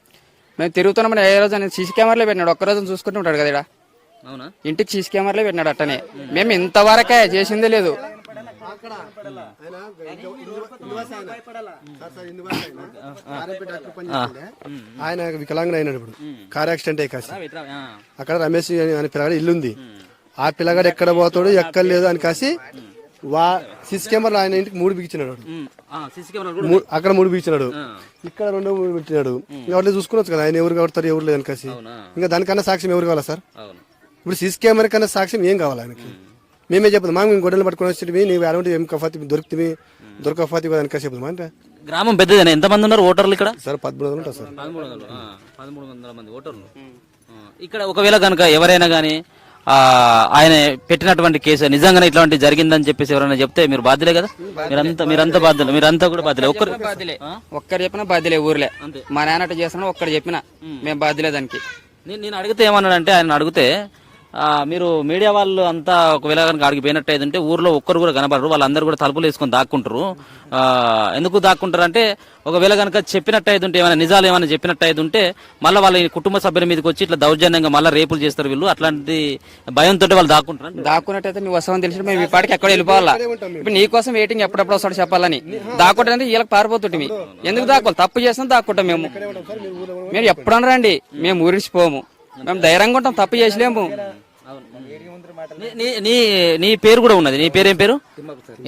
మేము తిరుగుతున్నామని ఏ రోజు అనేది సీసీ కెమెరాలో పెట్టినాడు, ఒక్కరోజు చూసుకుంటూ ఉంటాడు కదా ఇక్కడ.
అవునా?
ఇంటికి సీసీ కెమెరాలో పెట్టినాడు. అట్టనే మేము ఇంతవరకే చేసిందే లేదు.
ఆయన వికలాంగుడు అయినాడు. ఇప్పుడు కార్ యాక్సిడెంట్ అయ్యి కాసి అక్కడ రమేష్ అనే పిల్లగాడు ఇల్లు ఉంది. ఆ పిల్లగాడు ఎక్కడ పోతాడు ఎక్కడ లేదు అని కాసి సిసి కెమెరా ఆయన ఇంటికి 3 బిగించినాడు. అక్కడ 3 బిగించినాడు, ఇక్కడ 2 పెట్టినాడు. ఎవరిని చూసుకోవచ్చు కదా ఆయన ఎవరు కడతారు ఎవరు లేదని కాసి. ఇంకా దానికన్నా సాక్ష్యం ఎవరు కావాలా సార్? ఇప్పుడు సిసి కెమెరా కన్నా సాక్ష్యం ఏం కావాలి ఆయనకి? మేమే చెప్తాం మా మేము గొడ్డలు పట్టుకొని వచ్చి నీవు అలాంటి ఏం కఫాతి దొరకఫాతి కదా అని చెప్తాం అంటే
గ్రామం పెద్దదేనా? ఎంతమంది ఉన్నారు ఓటర్లు ఇక్కడ?
సార్ 1300 ఉంటారు సార్.
1300 మంది ఓటర్లు. ఇక్కడ ఒకవేళ కనుక ఎవరైనా కానీ ఆయన పెట్టినటువంటి కేసు నిజంగానే ఇట్లాంటి జరిగిందని చెప్పేసి ఎవరైనా చెప్తే మీరు బాధ్యులే కదా? మీరంతా బాధ్యులు, మీరంతా కూడా బాధ్యులే.
ఒక్కరు చెప్పినా బాధ్యులే ఊర్లే. మా నాన్న అట్ట చేస్తున్నా ఒక్కరు చెప్పినా మేము బాధ్యులే దానికి.
నేను అడిగితే ఏమన్నాడంటే, ఆయన అడిగితే మీరు మీడియా వాళ్ళు అంతా ఒకవేళ కనుక అడిగి పోయినట్టు ఉంటే ఊర్లో ఒక్కరు కూడా కనబడరు, వాళ్ళందరూ కూడా తలుపులు వేసుకొని దాక్కుంటారు. ఎందుకు దాక్కుంటారు అంటే ఒకవేళ కనుక చెప్పినట్టు ఉంటే ఏమైనా నిజాలు ఏమైనా చెప్పినట్టు ఉంటే మళ్ళీ వాళ్ళ కుటుంబ సభ్యుల మీదకి వచ్చి ఇట్లా దౌర్జన్యంగా మళ్ళీ రేపులు చేస్తారు వీళ్ళు, అట్లాంటి భయంతో వాళ్ళు దాక్కుంటారు.
దాక్కున్నట్టయితే మీ వస్తామని తెలిసి మేము ఈ పాటికి ఎక్కడ వెళ్ళిపోవాలా? ఇప్పుడు నీకోసం వెయిటింగ్ ఎప్పుడప్పుడు వస్తాడు చెప్పాలని. దాక్కుంటే వీళ్ళకి పారిపోతుంటే ఎందుకు దాక్కోవాలి? తప్పు చేస్తాం దాక్కుంటాం మేము ఎప్పుడన్నా రండి, మేము ఊరిసిపోము, మేము ధైర్యంగా ఉంటాం, తప్పు చేసలేము.
నీ పేరు కూడా ఉన్నది. నీ పేరు ఏం పేరు?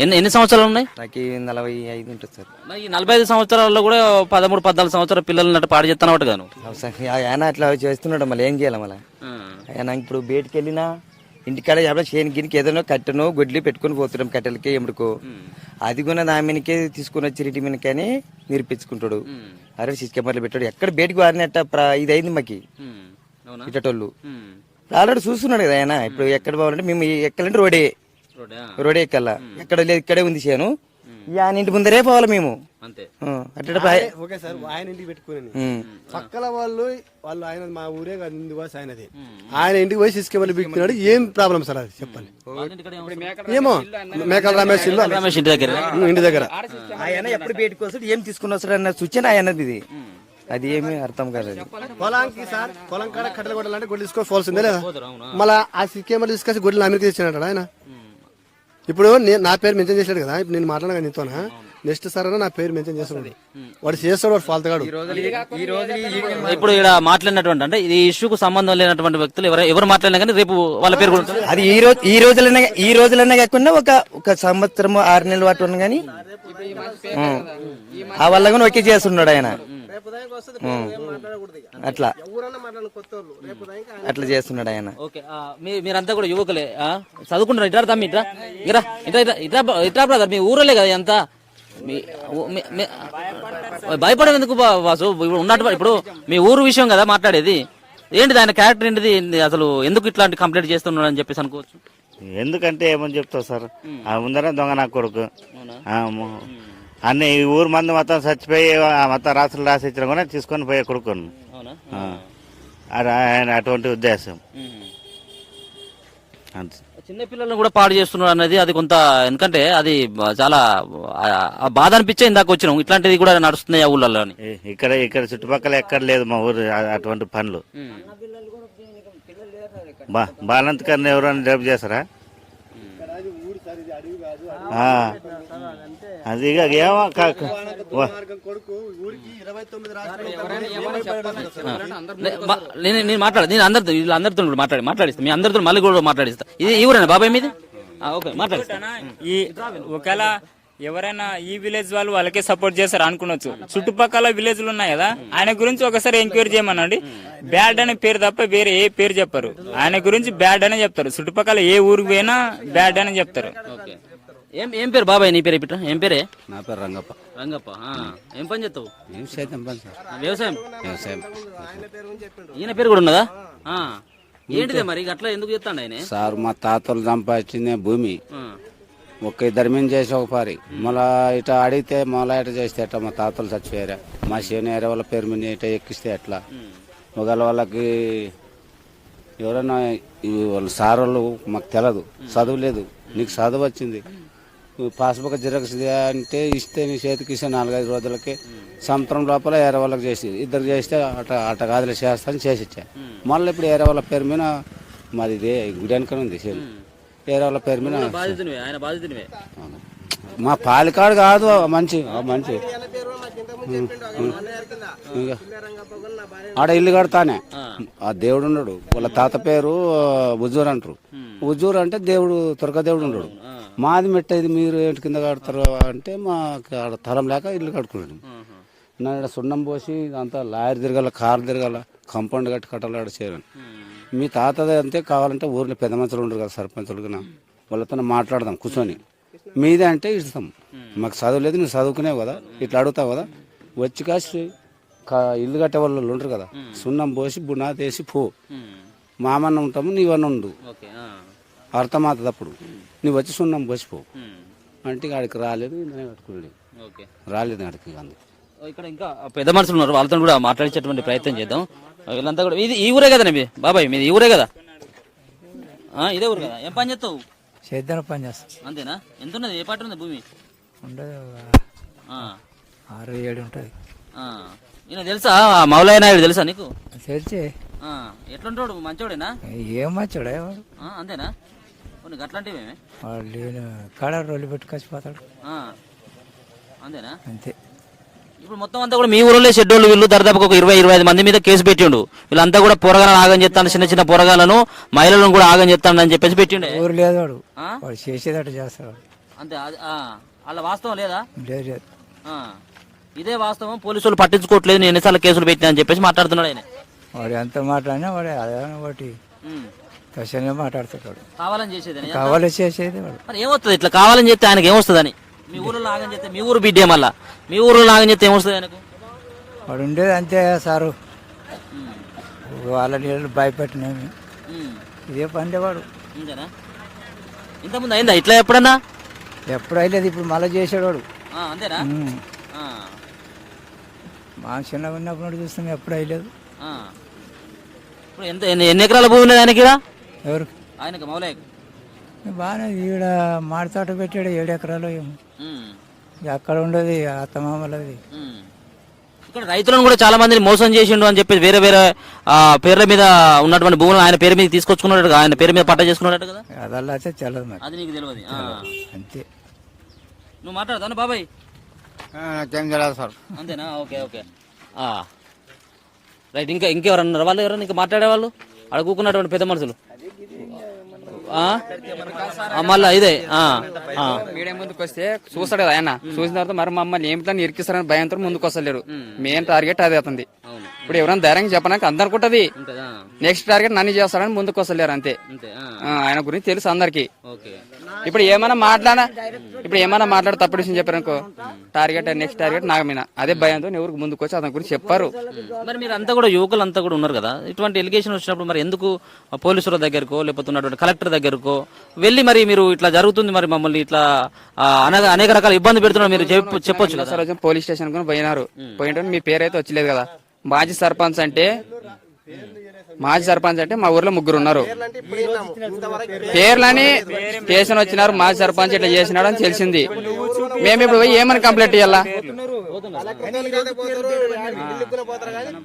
ఎన్ని సంవత్సరాలు ఉన్నాయి?
నాకు 45 ఉంటుంది సార్.
ఈ 45 సంవత్సరాల్లో కూడా 13-14 సంవత్సరాల పిల్లలు పాడు చెప్తానమాట గాను.
ఆయన అట్లా చేస్తున్నాడు, మళ్ళీ ఏం చేయాలి? మళ్ళీ ఆయన ఇప్పుడు బయటికి వెళ్ళినా ఇంటికాడ ఎవరో గినికి ఏదైనా కట్టను గొడ్లు పెట్టుకుని పోతున్నాం కట్టెలకి ఎముడుకో, అది కూడా దామినికే తీసుకుని వచ్చి రిటి మినకని నిరూపించుకుంటాడు. అరే సిసి కెమెరాలు పెట్టాడు, ఎక్కడ బయటకు వారినట్ట ఇది అయింది మాకి ఇటోళ్ళు ఆల్రెడీ చూస్తున్నాడు కదా ఆయన. ఇప్పుడు ఎక్కడ పోవాలంటే మేము ఎక్కాలంటే రోడే ఎక్కాలా, ఎక్కడ లేదు ఇక్కడే ఉంది చేను, ఆయన ఇంటి ముందరే పోవాలి మేము.
ఓకే సార్, ఆయన ఇంటికి పెట్టుకుని పక్కల వాళ్ళు ఆయన మా ఊరే కాదు నివాసి ఆయనది, ఆయన ఇంటికి పోయి సిస్కెళ్ళి బిగుతున్నాడు. ఏం ప్రాబ్లం సార్ అది చెప్పండి? ఏమో మేకల రమేష్ ఇంటి దగ్గర
ఆయన ఎప్పుడు బయటకు వస్తాడు, ఏం తీసుకుని వస్తాడు అన్న సూచన ఆయనది. ఇది అది ఏమీ అర్థం కాదు.
పొలానికి సార్ పొలం కాడ కట్టెలు కొట్టాలంటే గొడ్లు తీసుకోవాల్సిందే లేదా? మళ్ళీ ఆ సిక్కేమలు తీసుకొచ్చి గొడ్లు అమెరికా తెచ్చినట్టు ఆయన. ఇప్పుడు నా పేరు మెన్షన్ చేశాడు కదా, ఇప్పుడు నేను మాట్లాడగా నీతోనా నెక్స్ట్ సార్ నా పేరు మెన్షన్ చేస్తున్నాడు, వాడు చేస్తాడు, వాడు ఫాల్తగాడు.
ఇప్పుడు ఇక్కడ మాట్లాడినటువంటి అంటే ఈ ఇష్యూకు సంబంధం లేనటువంటి వ్యక్తులు ఎవరు మాట్లాడినా కానీ రేపు వాళ్ళ పేరు కూడా
అది ఈ రోజులన్నా కాకుండా ఒక సంవత్సరం 6 నెలల వాటి ఉన్న కానీ ఆ వల్ల కూడా ఒకే చేస్తున్నాడు ఆయన. అట్లా చేస్తున్నాడు ఆయన.
మీరంతా కూడా యువకులే, చదువుకుంటారు. ఇట్రా బ్రదర్, మీ ఊరలే కదా అంతా. భయపడేందుకు వాసు? ఇప్పుడు మీ ఊరు విషయం కదా మాట్లాడేది. ఏంటిది ఆయన క్యారెక్టర్ ఏంటిది? అసలు ఎందుకు ఇట్లాంటి కంప్లైంట్ చేస్తున్నాడు అని చెప్పేసి అనుకోవచ్చు.
ఎందుకంటే ఏమని చెప్తావు సార్, ముందర దొంగ నా కొడుకు అన్ని ఈ ఊరు మంది మొత్తం చచ్చిపోయి మొత్తం రాత్రులు రాసి ఇచ్చిన కూడా తీసుకొని పోయే కొడుకును. ఆయన అటువంటి ఉద్దేశం.
చిన్నపిల్లలను కూడా పాడు చేస్తున్నాడు అన్నది అది కొంత, ఎందుకంటే అది చాలా బాధ అనిపించే ఇందాక వచ్చినాం. ఇట్లాంటిది కూడా నడుస్తున్నాయి ఆ ఊళ్ళలో.
ఇక్కడ చుట్టుపక్కల ఎక్కడ లేదు మా ఊరు అటువంటి పనులు. బాలంతకన్నా ఎవరైనా జబ్బు చేస్తారా? అది ఏమో
నేను మాట్లాడు, నేను అందరితో మాట్లాడిస్తా, మీ అందరితో మళ్ళీ కూడా మాట్లాడిస్తా. ఇది ఈ ఊరేనా బాబాయ్ మీది? ఓకే మాట్లాడిస్తా.
ఈ ఒకవేళ ఎవరైనా ఈ విలేజ్ వాళ్ళకే సపోర్ట్ చేస్తారు అనుకున్నచ్చు, చుట్టుపక్కల విలేజ్లు ఉన్నాయి కదా, ఆయన గురించి ఒకసారి ఎంక్వైరీ చేయమనండి. బ్యాడ్ అనే పేరు తప్ప వేరే ఏ పేరు చెప్పరు, ఆయన గురించి బ్యాడ్ అనే చెప్తారు. చుట్టుపక్కల ఏ ఊరికి పోయినా బ్యాడ్ అని చెప్తారు.
ఏం పేరు బాబాయ్? నీ పేరు ఇట్లా ఏం పేరే?
నా పేరు రంగప్ప.
రంగప్ప, ఏం పని చేస్తావు?
వ్యవసాయం.
ఈయన పేరు కూడా ఉన్నదా? ఏంటిదే మరి అట్లా ఎందుకు చెప్తాడు ఆయన?
సార్ మా తాతలు సంపాదించిన భూమి ఒక్క ఇద్దరి మీద చేసి ఒక పారి, మళ్ళా ఇట అడిగితే మళ్ళా ఇట చేస్తే ఎట్లా? మా తాతలు చచ్చిపోయారా, మా శని ఏరే వాళ్ళ పేరు మీద ఇట ఎక్కిస్తే ఎట్లా? ఒకవేళ వాళ్ళకి ఎవరైనా వాళ్ళ సార్ వాళ్ళు మాకు తెలియదు, చదువు లేదు, నీకు చదువు వచ్చింది, పాస్బుక్ జిరాక్స్ అంటే ఇస్తే నీ చేతికి ఇస్తే 4-5 రోజులకి సంవత్సరం లోపల ఏరే వాళ్ళకి చేసి ఇద్దరు చేస్తే అట కాదులే చేస్తాను చేసి ఇచ్చా. మళ్ళీ ఇప్పుడు ఏరే వాళ్ళ పేరు మీద మాది ఇదే గుడి వెనకనే ఉంది చేను, ఏరే వాళ్ళ పేరు మీద మా పాలికాడు కాదు మంచి ఆడ ఇల్లు కడతానే ఆ దేవుడు ఉన్నాడు, వాళ్ళ తాత పేరు ఉజ్జూర్ అంటారు. ఉజ్జూర్ అంటే దేవుడు త్వరగా దేవుడు ఉన్నాడు. మాది మెట్టేది మీరు ఏంటి కింద కడతారు అంటే మాకు ఆడ తలం లేక ఇల్లు కట్టుకున్నాడు. నా ఇక్కడ సున్నం పోసి అంతా లాయర్ తిరగాల, కారు తిరగాల, కాంపౌండ్ కట్టి కట్టాలి ఆడ చేయను. మీ తాతది అంతే కావాలంటే ఊరిలో పెద్ద మనుషులు ఉండరు కదా, సర్పంచులుగా వాళ్ళతో మాట్లాడదాం కూర్చొని. మీదే అంటే ఇస్తాం. మాకు చదువు లేదు, నువ్వు చదువుకునేవు కదా, ఇట్లా అడుగుతావు కదా, వచ్చి కాసి ఇల్లు కట్టే వాళ్ళు ఉంటారు కదా, సున్నం పోసి బునాది వేసి పో, మామన్న ఉంటాము నీవన్న ఉండు, అర్థమవుతుంది. అప్పుడు నువ్వు వచ్చి సున్నం పోసి పో అంటే ఆడికి రాలేదు, ఇందనే కట్టుకోలేదు, రాలేదు ఆడికి. అందుకు
ఇక్కడ ఇంకా పెద్ద మనుషులు ఉన్నారు, వాళ్ళతో కూడా మాట్లాడించేటువంటి ప్రయత్నం చేద్దాం. వీళ్ళంతా కూడా ఇది ఈ ఊరే కదా మీ బాబాయ్, మీది ఈ ఊరే కదా? ఇదే ఊరు కదా. ఏం పని చేస్తావు?
సేద్యాల పని చేస్తాం.
అంతేనా? ఎంత ఉన్నది? ఏ పాట ఉంది భూమి?
ఉండదు 6-7 ఉంటుంది.
ఈయన తెలుసా? మౌలయ్య నాయుడు తెలుసా నీకు?
తెలిసి
ఎట్లుంటాడు? మంచోడేనా?
ఏం మంచోడే వాడు.
అంతేనా? కొన్ని అట్లాంటివి
వాడు కాడ రోడ్లు పెట్టుకొచ్చిపోతాడు.
అంతేనా?
అంతే.
ఇప్పుడు మొత్తం అంతా కూడా మీ ఊరిలో షెడ్యూల్ వీళ్ళు దాదాపు ఒక 20-25 మంది మీద కేసు పెట్టిండు. వీళ్ళంతా కూడా పోరగాలను ఆగం చేస్తాను, చిన్న చిన్న పోరగాలను మహిళలను కూడా ఆగం చేస్తాను అని చెప్పేసి పెట్టిండే.
ఊరు లేదు వాడు, వాడు చేసేదట చేస్తాడు.
అంతే. అలా వాస్తవం లేదా?
లేదు లేదు.
ఇదే వాస్తవం. పోలీసులు పట్టించుకోవట్లేదు, నేను ఎన్నిసార్లు కేసులు పెట్టినా అని చెప్పేసి మాట్లాడుతున్నాడు ఆయన.
వాడు ఎంత మాట్లాడినా వాడు అదే ఒకటి కష్టంగా మాట్లాడుతాడు.
కావాలని చేసేది
కావాలి చేసేది వాడు.
మరి ఏమొస్తుంది ఇట్లా కావాలని చెప్తే ఆయనకి ఏమొస్తుందని? మీ ఊరిలో ఆగం చేస్తే మీ ఊరు బిడ్డే, మళ్ళా మీ ఊరిలో ఆగం చేస్తే ఏమొస్తుంది ఆయనకు?
వాడు ఉండేది అంతే సారు, వాళ్ళ నీళ్ళు భయపెట్టినేమి ఇదే పండే వాడు.
అంతేనా? ఇంతకుముందు అయిందా ఇట్లా ఎప్పుడన్నా?
ఎప్పుడు అయ్యలేదు, ఇప్పుడు మళ్ళీ చేసాడు వాడు.
అంతేనా?
మా చిన్నగా ఉన్నప్పుడు చూస్తాం, ఎప్పుడు అయ్యలేదు.
ఇప్పుడు ఎన్ని ఎకరాల భూమి ఉన్నది ఆయనకి?
ఎవరు?
ఆయనకి మౌలయ్య
బాగానే ఈడ మాడితోట పెట్టాడు 7 ఎకరాలు ఏమో. అక్కడ ఉండదు అత్తమామలది.
ఇక్కడ రైతులను కూడా చాలా మందిని మోసం చేసిండు అని చెప్పి వేరే వేరే పేర్ల మీద ఉన్నటువంటి భూములు ఆయన పేరు మీద తీసుకొచ్చుకున్నాడు, ఆయన పేరు మీద పట్ట చేసుకున్నాడు కదా.
అదల్లా అయితే తెలియదు మరి.
అది నీకు తెలియదు.
అంతే.
నువ్వు మాట్లాడతాను బాబాయ్?
నాకేం తెలియదు సార్.
అంతేనా? Okay okay right. ఇంకెవరు అన్నారు? వాళ్ళు ఎవరన్నా ఇంకా మాట్లాడేవాళ్ళు అడుగుకున్నటువంటి పెద్ద మనుషులు? మళ్ళా ఇదే
మీడియా ముందుకు వస్తే చూస్తాడు కదా ఆయన, చూసిన తర్వాత మరి మమ్మల్ని ఏమిటని ఇరికిస్తారని భయంతో ముందుకు వస్తలేరు. మెయిన్ టార్గెట్ అదే అవుతుంది. ఇప్పుడు ఎవరైనా ధైర్యంగా చెప్పడానికి అందరుకుంటది, నెక్స్ట్ టార్గెట్ నన్ను చేస్తాడని ముందుకు వస్తలేరు. అంతే. ఆయన గురించి తెలుసు అందరికి. ఇప్పుడు ఏమైనా మాట్లాడి తప్పుడు విషయం చెప్పారనుకో, టార్గెట్ నెక్స్ట్ టార్గెట్ నాకు మీద అదే భయంతో ఎవరికి ముందుకు వచ్చి అతని గురించి చెప్పారు.
మరి మీరు అంతా కూడా యువకులు అంతా కూడా ఉన్నారు కదా, ఇటువంటి ఎలిగేషన్ వచ్చినప్పుడు మరి ఎందుకు పోలీసుల దగ్గరకో లేకపోతే ఉన్నటువంటి కలెక్టర్ దగ్గరకో వెళ్ళి మరి మీరు ఇట్లా జరుగుతుంది, మరి మమ్మల్ని ఇట్లా అనేక రకాల ఇబ్బంది పెడుతున్నారు మీరు చెప్పొచ్చు కదా?
సరోజం పోలీస్ స్టేషన్ కూడా పోయినారు, పోయిన మీ పేరు అయితే వచ్చలేదు కదా. మాజీ సర్పంచ్ అంటే మా ఊర్లో 3 ఉన్నారు. పేర్లని స్టేషన్ వచ్చినారు, మాజీ సర్పంచ్ ఇట్లా చేసినాడు అని తెలిసింది. మేము ఇప్పుడు పోయి ఏమని కంప్లైంట్ ఇవ్వాలా?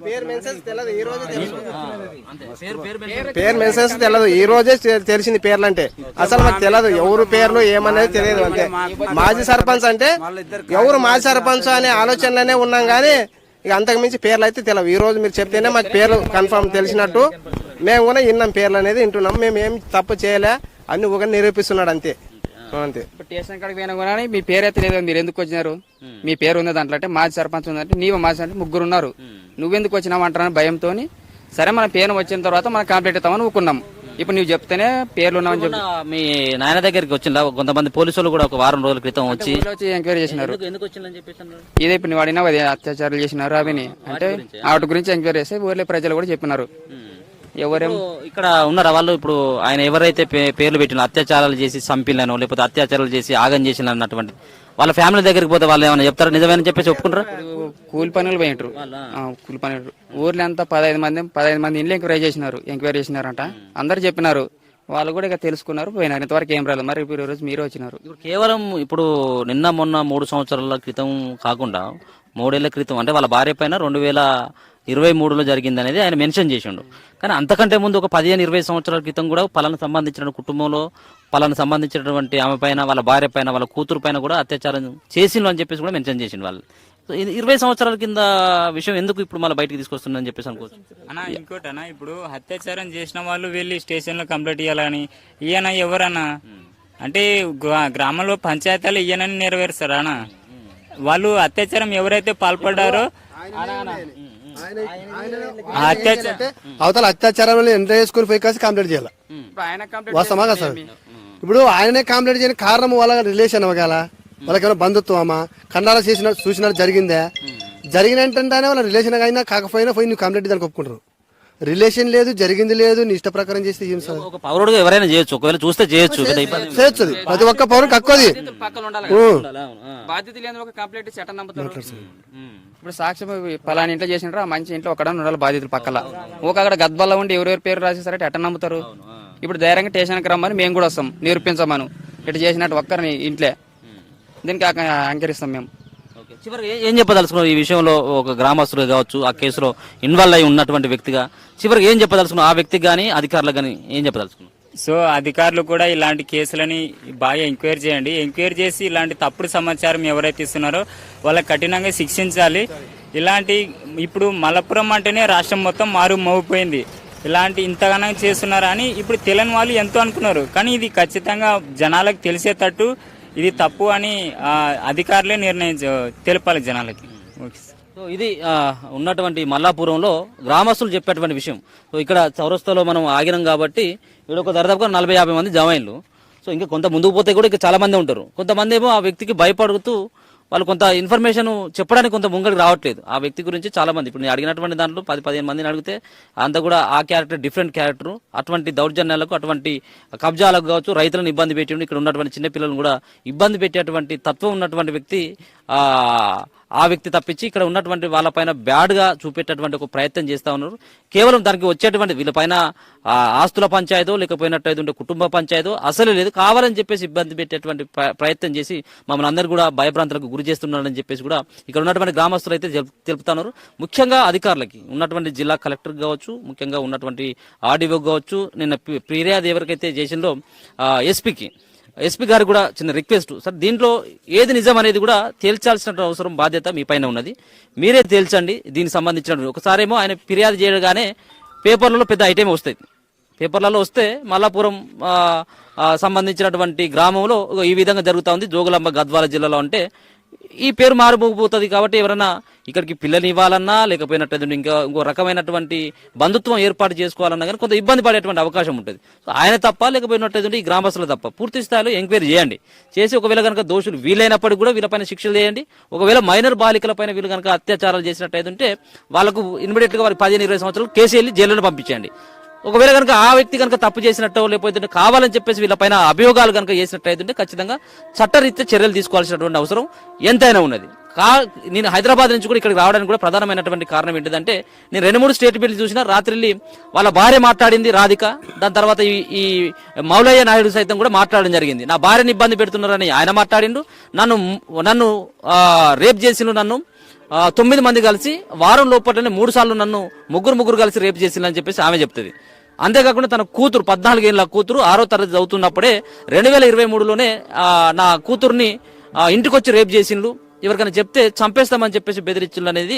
పేరు మెన్సెన్స్ తెలియదు, ఈ రోజే తెలిసింది పేర్లు అంటే. అసలు మాకు తెలియదు ఎవరు పేర్లు ఏమనేది తెలియదు. అంతే. మాజీ సర్పంచ్ అంటే ఎవరు మాజీ సర్పంచ్ అనే ఆలోచనలోనే ఉన్నాం కానీ ఇక అంతకు మించి పేర్లు అయితే తెలియవు. ఈ రోజు మీరు చెప్తేనే మాకు పేర్లు కన్ఫర్మ్ తెలిసినట్టు మేము కూడా విన్నాం, పేర్లు అనేది వింటున్నాం. మేము ఏం తప్పు చేయలే అన్ని ఒక నిరూపిస్తున్నాడు. అంతే. అంతే.
స్టేషన్ కాడికి పోయినా కూడా మీ పేరు అయితే లేదు, మీరు ఎందుకు వచ్చినారు? మీ పేరు ఉంది దాంట్లో అంటే మాజీ సర్పంచ్ ఉందంటే నీవు మాజీ అంటే 3 ఉన్నారు, నువ్వెందుకు వచ్చినావు అంటారని భయంతో సరే మన పేరు వచ్చిన తర్వాత మనం కంప్లీట్ అవుతామని ఊకున్నాం. ఇప్పుడు నువ్వు చెప్తేనే పేర్లు ఉన్నామని చెప్పి
మీ నాయన దగ్గరికి వచ్చిందా కొంతమంది పోలీసులు కూడా ఒక వారం రోజుల క్రితం వచ్చి
ఎంక్వైరీ చేసినారు.
ఎందుకు వచ్చిందని చెప్పేసి
ఇదే ఇప్పుడు నువ్వు అడిగినా అది అత్యాచారాలు చేసినారు అవిని అంటే వాటి గురించి ఎంక్వైరీ చేస్తే ఊర్లో ప్రజలు కూడా చెప్పినారు. ఎవరేం
ఇక్కడ ఉన్నారా వాళ్ళు? ఇప్పుడు ఆయన ఎవరైతే పేర్లు పెట్టిన అత్యాచారాలు చేసి చంపిలను లేకపోతే అత్యాచారాలు చేసి ఆగం చేసిన అన్నటువంటి వాళ్ళ ఫ్యామిలీ దగ్గరికి పోతే వాళ్ళు ఏమైనా చెప్తారా నిజమని చెప్పేసి ఒప్పుకుంటారా?
కూలి పనులు పోయింటారు, కూలి పనులు ఊర్లో అంతా 15 మంది ఇంట్లో ఎంక్వైరీ చేసినారంట. అందరు చెప్పినారు, వాళ్ళు కూడా ఇక తెలుసుకున్నారు, పోయినారు. ఇంతవరకు ఏం రాలేదు. మరి ఇప్పుడు రోజు మీరు వచ్చినారు.
కేవలం ఇప్పుడు నిన్న మొన్న 3 సంవత్సరాల క్రితం కాకుండా 3 ఏళ్ల క్రితం అంటే వాళ్ళ భార్య పైన 2023లో జరిగింది అనేది ఆయన మెన్షన్ చేసిండు. కానీ అంతకంటే ముందు ఒక 15-20 సంవత్సరాల క్రితం కూడా పలానా సంబంధించిన కుటుంబంలో పలానా సంబంధించినటువంటి ఆమె పైన వాళ్ళ భార్య పైన వాళ్ళ కూతురు పైన కూడా అత్యాచారం చేసిండు అని చెప్పేసి కూడా మెన్షన్ చేసిండు వాళ్ళు. 20 సంవత్సరాల కింద విషయం ఎందుకు ఇప్పుడు మళ్ళీ బయటకు తీసుకొస్తుందని చెప్పేసి అనుకోవచ్చు.
ఇంకోటనా, ఇప్పుడు అత్యాచారం చేసిన వాళ్ళు వెళ్ళి స్టేషన్ లో కంప్లైంట్ ఇవ్వాలని ఈయన ఎవరన్నా అంటే గ్రామంలో పంచాయతీలు ఈయనని నెరవేరుస్తారా అన్న? వాళ్ళు అత్యాచారం ఎవరైతే పాల్పడ్డారో
అవతల అత్యాచారం ఎంత వేసుకుని పోయి కాసి కంప్లీట్ చేయాలి. వాస్తవమా కదా సార్? ఇప్పుడు ఆయనే కంప్లైంట్ చేయని కారణం వాళ్ళ రిలేషన్ అవ్వగల వాళ్ళకేమైనా బంధుత్వమా కన్నారా చూసినా జరిగిందా జరిగినంటే వాళ్ళ రిలేషన్ అయినా కాకపోయినా పోయి నువ్వు కంప్లైంట్ దానికి ఒప్పుకుంటారు. రిలేషన్ లేదు, జరిగింది లేదు, నీ ఇష్ట ప్రకారం చేస్తే ఏం సార్?
ఒక పౌరుడుగా ఎవరైనా చేయొచ్చు, ఒకవేళ చూస్తే చేయొచ్చు.
చేయొచ్చు, ప్రతి ఒక్క పౌరుడు కక్కువది.
పక్కన ఉండాలి. బాధ్యత లేని ఒక కంప్లైంట్ చట్టం నమ్ముతారు. ఇప్పుడు సాక్ష్యం పలాని ఇంట్లో చేసినారు, ఆ మంచి ఇంట్లో ఒకడ ఉండాలి బాధ్యతలు పక్కల. ఒక అక్కడ గద్బల్లో ఉండి ఎవరెవరి పేరు రాసేసారంటే ఎట్ట నమ్ముతారు? ఇప్పుడు ధైర్యంగా స్టేషన్కి రమ్మని మేము కూడా వస్తాం, నిరూపించమను ఇట్లా చేసినట్టు ఒక్కరిని ఇంట్లో దీనికి అంకరిస్తాం మేము.
చివరికి ఏం చెప్పదలుచుకున్నారు ఈ విషయంలో? ఒక గ్రామస్తులు కావచ్చు, ఆ కేసులో ఇన్వాల్వ్ అయి ఉన్నటువంటి వ్యక్తిగా చివరికి ఏం చెప్పదలుచుకున్నారు? ఆ వ్యక్తికి కానీ అధికారులకు కానీ ఏం చెప్పదలుచుకున్నారు?
సో అధికారులు కూడా ఇలాంటి కేసులని బాగా ఎంక్వైరీ చేయండి. ఎంక్వైరీ చేసి ఇలాంటి తప్పుడు సమాచారం ఎవరైతే ఇస్తున్నారో వాళ్ళకి కఠినంగా శిక్షించాలి. ఇలాంటి ఇప్పుడు మలప్పురం అంటేనే రాష్ట్రం మొత్తం మోగిపోయింది. ఇలాంటి ఇంతగానో చేస్తున్నారా అని ఇప్పుడు తెలియని వాళ్ళు ఎంతో అనుకున్నారు. కానీ ఇది ఖచ్చితంగా జనాలకు తెలిసేటట్టు ఇది తప్పు అని అధికారులే తెలపాలి జనాలకి.
సో ఇది ఉన్నటువంటి మల్లాపురంలో గ్రామస్తులు చెప్పేటువంటి విషయం. సో ఇక్కడ చౌరస్తాలో మనం ఆగినాం కాబట్టి ఇక్కడ ఒక దాదాపుగా 40-50 మంది జమైన్లు. సో ఇంకా కొంత ముందుకు పోతే కూడా ఇంకా చాలా మంది ఉంటారు. కొంతమంది ఏమో ఆ వ్యక్తికి భయపడుతూ వాళ్ళు కొంత ఇన్ఫర్మేషన్ చెప్పడానికి కొంత ముంగడికి రావట్లేదు. ఆ వ్యక్తి గురించి చాలా మంది ఇప్పుడు నేను అడిగినటువంటి దాంట్లో 10-15 మందిని అడిగితే అంతా కూడా ఆ క్యారెక్టర్ డిఫరెంట్ క్యారెక్టర్, అటువంటి దౌర్జన్యాలకు, అటువంటి కబ్జాలకు కావచ్చు, రైతులను ఇబ్బంది పెట్టి ఇక్కడ ఉన్నటువంటి చిన్నపిల్లలను కూడా ఇబ్బంది పెట్టేటువంటి తత్వం ఉన్నటువంటి వ్యక్తి ఆ వ్యక్తి తప్పించి ఇక్కడ ఉన్నటువంటి వాళ్ళపైన బ్యాడ్ గా చూపెట్టేటువంటి ఒక ప్రయత్నం చేస్తా ఉన్నారు. కేవలం దానికి వచ్చేటువంటి వీళ్ళపైన ఆస్తుల పంచాయతో లేకపోయినట్టయితే ఉంటే కుటుంబ పంచాయతో అసలు లేదు, కావాలని చెప్పేసి ఇబ్బంది పెట్టేటువంటి ప్రయత్నం చేసి మమ్మల్ని అందరూ కూడా భయభ్రాంతులకు గురి చేస్తున్నారని చెప్పేసి కూడా ఇక్కడ ఉన్నటువంటి గ్రామస్తులు అయితే తెలుపుతున్నారు. ముఖ్యంగా అధికారులకి ఉన్నటువంటి జిల్లా కలెక్టర్ కావచ్చు, ముఖ్యంగా ఉన్నటువంటి ఆర్డీఓ కావచ్చు, నిన్న ఫిర్యాదు ఎవరికైతే చేసిందో ఎస్పీ గారు కూడా చిన్న రిక్వెస్ట్ సార్, దీంట్లో ఏది నిజం అనేది కూడా తేల్చాల్సిన అవసరం బాధ్యత మీ పైన ఉన్నది. మీరే తేల్చండి దీనికి సంబంధించిన. ఒకసారేమో ఆయన ఫిర్యాదు చేయగానే పేపర్లలో పెద్ద ఐటెం వస్తాయి. పేపర్లలో వస్తే మల్లాపురం సంబంధించినటువంటి గ్రామంలో ఈ విధంగా జరుగుతూ ఉంది, జోగులాంబ గద్వాల జిల్లాలో అంటే ఈ పేరు మారిపోతుంది. కాబట్టి ఎవరైనా ఇక్కడికి పిల్లల్ని ఇవ్వాలన్నా లేకపోయినట్టు ఇంకో రకమైనటువంటి బంధుత్వం ఏర్పాటు చేసుకోవాలన్నా కానీ కొంత ఇబ్బంది పడేటువంటి అవకాశం ఉంటుంది. సో ఆయన తప్ప లేకపోయినట్టు ఈ గ్రామస్తులు తప్ప పూర్తి స్థాయిలో ఎంక్వైరీ చేయండి. చేసి ఒకవేళ కనుక దోషులు వీలైనప్పటికీ కూడా వీళ్ళపైన శిక్షలు చేయండి. ఒకవేళ మైనర్ బాలికలపైన వీళ్ళు కనుక అత్యాచారాలు చేసినట్టయితే వాళ్ళకు ఇమ్మీడియట్ గా వారికి 15-20 సంవత్సరాలు కేసు వెళ్ళి జైలులో పంపించండి. ఒకవేళ కనుక ఆ వ్యక్తి కనుక తప్పు చేసినట్టు లేకపోతే కావాలని చెప్పేసి వీళ్ళపైన అభియోగాలు కనుక చేసినట్టయితే ఖచ్చితంగా చట్టరీత్యా చర్యలు తీసుకోవాల్సినటువంటి అవసరం ఎంతైనా ఉన్నది. నేను హైదరాబాద్ నుంచి కూడా ఇక్కడికి రావడానికి కూడా ప్రధానమైనటువంటి కారణం ఏంటిదంటే నేను 2-3 స్టేట్మెంట్లు చూసిన. రాత్రి వాళ్ళ భార్య మాట్లాడింది రాధిక, దాని తర్వాత ఈ మౌలయ్య నాయుడు సైతం కూడా మాట్లాడడం జరిగింది. నా భార్యని ఇబ్బంది పెడుతున్నారని ఆయన మాట్లాడిండు. నన్ను రేప్ చేసిండు, నన్ను 9 మంది కలిసి వారం లోపలనే 3 సార్లు నన్ను ముగ్గురు కలిసి రేపు చేసిందని చెప్పేసి ఆమె చెప్తుంది. అంతేకాకుండా తన కూతురు 14 ఏళ్ల కూతురు 6వ తరగతి చదువుతున్నప్పుడే 2023లోనే నా కూతుర్ని ఇంటికొచ్చి రేపు చేసిండు, ఎవరికైనా చెప్తే చంపేస్తామని చెప్పేసి బెదిరించిండు అనేది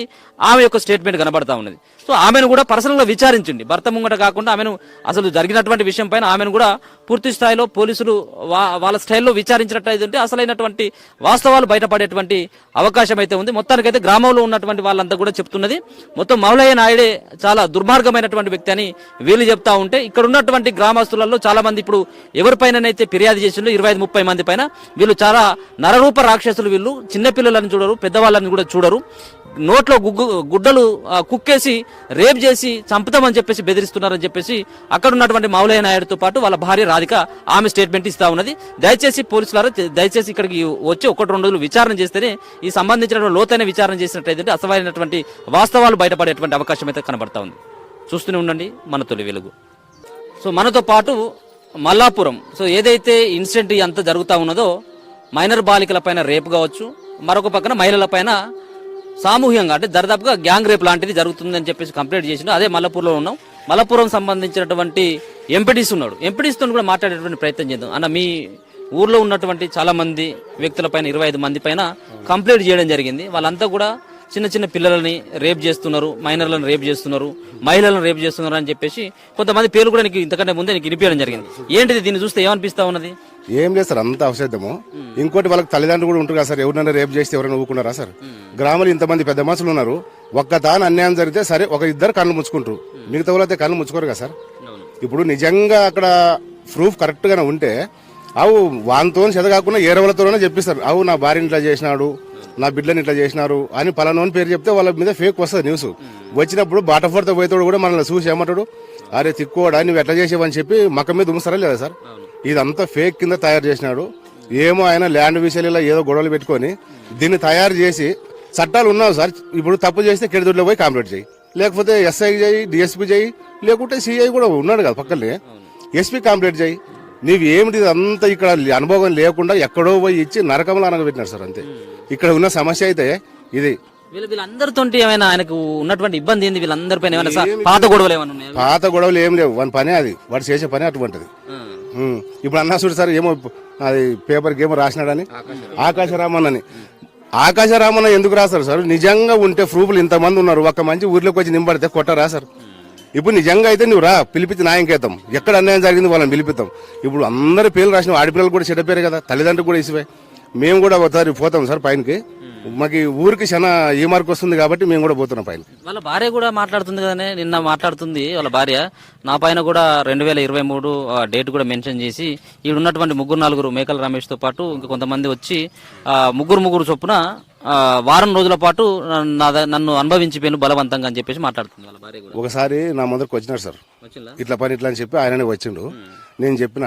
ఆమె యొక్క స్టేట్మెంట్ కనబడతా ఉన్నది. సో ఆమెను కూడా పర్సనల్ గా విచారించండి, భర్త ముంగట కాకుండా ఆమెను అసలు జరిగినటువంటి విషయం పైన ఆమెను కూడా పూర్తి స్థాయిలో పోలీసులు వాళ్ళ స్టైల్లో విచారించినట్టయితే అసలైనటువంటి వాస్తవాలు బయటపడేటువంటి అవకాశం అయితే ఉంది. మొత్తానికైతే గ్రామంలో ఉన్నటువంటి వాళ్ళంతా కూడా చెప్తున్నది మొత్తం మౌలయ్య నాయుడే చాలా దుర్మార్గమైనటువంటి వ్యక్తి అని వీళ్ళు చెప్తా ఉంటే ఇక్కడ ఉన్నటువంటి గ్రామస్తులలో చాలా మంది ఇప్పుడు ఎవరిపైనైతే ఫిర్యాదు చేసిందో 25-30 మంది పైన వీళ్ళు చాలా నరరూప రాక్షసులు. వీళ్ళు చిన్నపిల్లలను చూడరు, పెద్దవాళ్ళని కూడా చూడరు, నోట్లో గుడ్డలు కుక్కేసి రేప్ చేసి చంపుతామని చెప్పేసి బెదిరిస్తున్నారని చెప్పేసి అక్కడ ఉన్నటువంటి మౌలయ్య నాయుడుతో పాటు వాళ్ళ భార్య రాధిక ఆమె స్టేట్మెంట్ ఇస్తా ఉన్నది. దయచేసి పోలీసులారా దయచేసి ఇక్కడికి వచ్చి 1-2 రోజులు విచారణ చేస్తేనే ఈ సంబంధించిన లోతైన విచారణ చేసినట్టయితే అసలైనటువంటి వాస్తవాలు బయటపడేటువంటి అవకాశం అయితే కనబడతా ఉంది. చూస్తూనే ఉండండి మన తొలి వెలుగు. సో మనతో పాటు మల్లాపురం సో ఏదైతే ఇన్సిడెంట్ అంతా జరుగుతూ ఉన్నదో మైనర్ బాలికల పైన రేపు కావచ్చు, మరొక పక్కన మహిళల పైన సామూహికంగా అంటే దర్దాపుగా గ్యాంగ్ రేప్ లాంటిది జరుగుతుందని చెప్పేసి కంప్లైంట్ చేసిండు. అదే మల్లపూర్లో ఉన్నాం. మల్లపురం సంబంధించినటువంటి ఎంపీడీస్ ఉన్నాడు, ఎంపీడీస్తో కూడా మాట్లాడేటువంటి ప్రయత్నం చేద్దాం. అన్న మీ ఊర్లో ఉన్నటువంటి చాలా మంది వ్యక్తుల పైన 25 మంది పైన కంప్లైంట్ చేయడం జరిగింది. వాళ్ళంతా కూడా చిన్న పిల్లలని రేప్ చేస్తున్నారు, మైనర్లను రేప్ చేస్తున్నారు, మహిళలను రేప్ చేస్తున్నారు అని చెప్పేసి కొంతమంది పేర్లు కూడా నీకు ఇంతకంటే ముందే నీకు వినిపించడం జరిగింది. ఏంటిది దీన్ని చూస్తే ఏమనిపిస్తా ఉన్నది?
ఏం లేదు సార్, అంత అవసరము. ఇంకోటి వాళ్ళకి తల్లిదండ్రులు కూడా ఉంటారు కదా సార్, ఎవరినైనా రేపు చేస్తే ఎవరైనా ఊరుకున్నారా సార్? గ్రామంలో ఇంతమంది పెద్ద మనుషులు ఉన్నారు, ఒక్క తాను అన్యాయం జరిగితే సరే ఒక ఇద్దరు కళ్ళు ముచ్చుకుంటారు, మిగతా వాళ్ళైతే కళ్ళు ముచ్చుకోరు కదా సార్. ఇప్పుడు నిజంగా అక్కడ ప్రూఫ్ కరెక్ట్ గానే ఉంటే అవు వానితో చేత కాకుండా ఏరవలతోనే చెప్పిస్తారు. అవు నా భార్యని ఇట్లా చేసినాడు, నా బిడ్డని ఇట్లా చేసినారు అని పలానోని పేరు చెప్తే వాళ్ళ మీద ఫేక్ వస్తుంది న్యూస్. వచ్చినప్పుడు బాటఫోర్తో పోయేతోడు కూడా మనల్ని చూసి ఏమంటాడు, అరే తిక్కువాడా నువ్వు ఎట్లా చేసేవని చెప్పి మక్క మీద ఉమ్ముస్తారా లేదా సార్? ఇదంతా ఫేక్ కింద తయారు చేసినాడు. ఏమో ఆయన ల్యాండ్ విషయాలలో ఏదో గొడవలు పెట్టుకొని దీన్ని తయారు చేసి చట్టాలు ఉన్నావు సార్. ఇప్పుడు తప్పు చేస్తే కెడిదొడ్లో పోయి కంప్లైంట్ చేయి, లేకపోతే ఎస్ఐ చేయి, డిఎస్పీ చేయి, లేకుంటే సిఐ కూడా ఉన్నాడు కదా పక్కనే, ఎస్పీ కంప్లైంట్ చేయి. నీవు ఏమిటి అంతా ఇక్కడ అనుభవం లేకుండా ఎక్కడో పోయి ఇచ్చి నరకంలో అనగబెట్టినారు సార్. అంతే ఇక్కడ ఉన్న సమస్య అయితే ఇది.
వీళ్ళందరితో ఏమైనా ఆయనకు ఉన్నటువంటి ఇబ్బంది ఏంది? వీళ్ళందరిపైన ఏమైనా పాత గొడవలు ఏమైనా ఉన్నాయా?
పాత గొడవలు ఏం లేవు. వాని పని అది, వాడు చేసే పని అటువంటిది. ఇప్పుడు అన్నా చూడు సార్, ఏమో అది పేపర్కి ఏమో రాసినాడని ఆకాశరామన్ అని. ఆకాశరామన్ ఎందుకు రాస్తారు సార్? నిజంగా ఉంటే ప్రూఫ్లు ఇంతమంది ఉన్నారు, ఒక్క మంచి ఊర్లోకి వచ్చి నింబడితే కొట్టరా సార్? ఇప్పుడు నిజంగా అయితే నువ్వు రా, పిలిపించి న్యాయంకేద్దాం. ఎక్కడ అన్యాయం జరిగింది వాళ్ళని పిలిపిద్దాం. ఇప్పుడు అందరి పేర్లు రాసిన ఆడపిల్లలు కూడా చెడ్డ పేరు కదా, తల్లిదండ్రులు కూడా ఇసివే. మేము కూడా ఒకసారి పోతాం సార్ పైనకి. మాకు ఊరికి చాలా ఈ మార్క్ వస్తుంది కాబట్టి మేము కూడా పోతున్నాం పైన.
వాళ్ళ భార్య కూడా మాట్లాడుతుంది కదనే, నిన్న మాట్లాడుతుంది వాళ్ళ భార్య. నా పైన కూడా 2023 డేట్ కూడా మెన్షన్ చేసి ఇక్కడ ఉన్నటువంటి 3-4 మేకల రమేష్ తో పాటు ఇంకా కొంతమంది వచ్చి 3 చొప్పున వారం రోజుల పాటు నన్ను అనుభవించిపోయిన బలవంతంగా అని చెప్పేసి మాట్లాడుతుంది వాళ్ళ భార్య కూడా.
ఒకసారి నా ముందరికి వచ్చినాడు సార్, ఇట్లా పని ఇట్లా అని చెప్పి ఆయననే వచ్చిండు. నేను చెప్పిన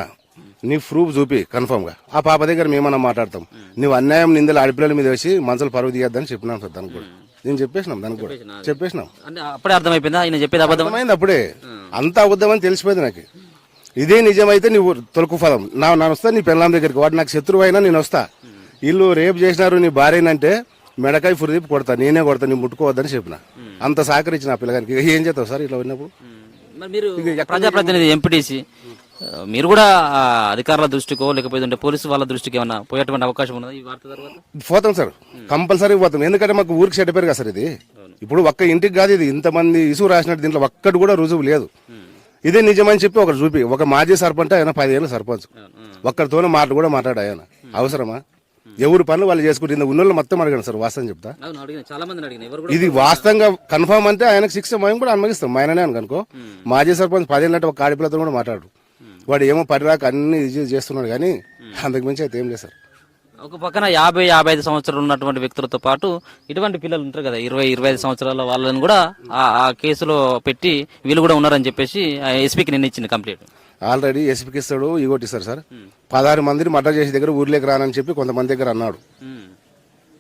నీ ప్రూఫ్ చూపి కన్ఫర్మ్ గా. ఆ పాప దగ్గర మేమన్నా మాట్లాడతాం, నువ్వు అన్యాయం నిందలు ఆడపిల్లల మీద వేసి మనసులు పరువు తీయద్దని చెప్పినాం సార్. దానికి కూడా నేను చెప్పేసినాం, దానికి కూడా చెప్పేసినాం.
అంటే అప్పుడే అర్థమైపోయిందా ఆయన చెప్పేది
అబద్ధమైంది? అప్పుడే అంతా అబద్ధమని తెలిసిపోయింది నాకు. ఇదే నిజమైతే నువ్వు తొలుకు పదం నా వస్తా నీ పెళ్ళాం దగ్గరికి, వాడు నాకు శత్రువు అయినా నేను వస్తా. వీళ్ళు రేపు చేసినారు నీ భార్యనంటే మెడకాయ ఫురిదీపు కొడతా, నేనే కొడతా, నీ ముట్టుకోవద్దని చెప్పిన. అంత సహకరించిన ఆ పిల్లగానికి. ఏం చేస్తావు సార్ ఇట్లా విన్నప్పుడు?
మీరు ప్రజాప్రతినిధి, ఎంపీటీసీ, మీరు కూడా అధికారుల దృష్టికో లేకపోతే పోలీసు వాళ్ళ దృష్టికి ఏమన్నా పోయేటువంటి అవకాశం ఉన్నదా ఈ వార్త తర్వాత?
పోతాం సార్, కంపల్సరీ పోతాం. ఎందుకంటే మాకు ఊరికి చెడ్డ పేరు కదా సార్ ఇది. ఇప్పుడు ఒక్క ఇంటికి కాదు ఇది, ఇంతమంది ఇసుకు రాసినట్టు దీంట్లో ఒక్కటి కూడా రుజువు లేదు. ఇదే నిజమని చెప్పి ఒకరు చూపి, ఒక మాజీ సర్పంచ్ ఆయన 10 ఏళ్ళు సర్పంచ్, ఒక్కరితోనే మాటలు కూడా మాట్లాడు ఆయన. అవసరమా? ఎవరు పనులు వాళ్ళు చేసుకుంటే ఉన్నోళ్ళు మొత్తం అడిగాను సార్, వాస్తవం చెప్తా. ఇది వాస్తవంగా కన్ఫర్మ్ అంటే ఆయనకు 6 మేము కూడా అనుమతిస్తాం. ఆయననే అనుకో మాజీ సర్పంచ్ 10 ఏళ్ళంటే ఒక ఆడపిల్లతో కూడా మాట్లాడు. వాడు ఏమో పరిరాక అన్ని చేస్తున్నాడు కానీ అంతకు మించి అయితే ఏం లేదు సార్.
ఒక పక్కన 50-55 సంవత్సరాలు ఉన్నటువంటి వ్యక్తులతో పాటు ఇటువంటి పిల్లలు ఉంటారు కదా 20-25 సంవత్సరాల వాళ్ళని కూడా ఆ కేసులో పెట్టి వీళ్ళు కూడా ఉన్నారని చెప్పేసి ఎస్పీకి నిన్న ఇచ్చింది కంప్లీట్.
ఆల్రెడీ ఎస్పీకి ఇస్తాడు, ఇగొట్టిస్తారు సార్. 16 మందిని మర్డర్ చేసే దగ్గర ఊర్లోకి రానని చెప్పి కొంతమంది దగ్గర అన్నాడు.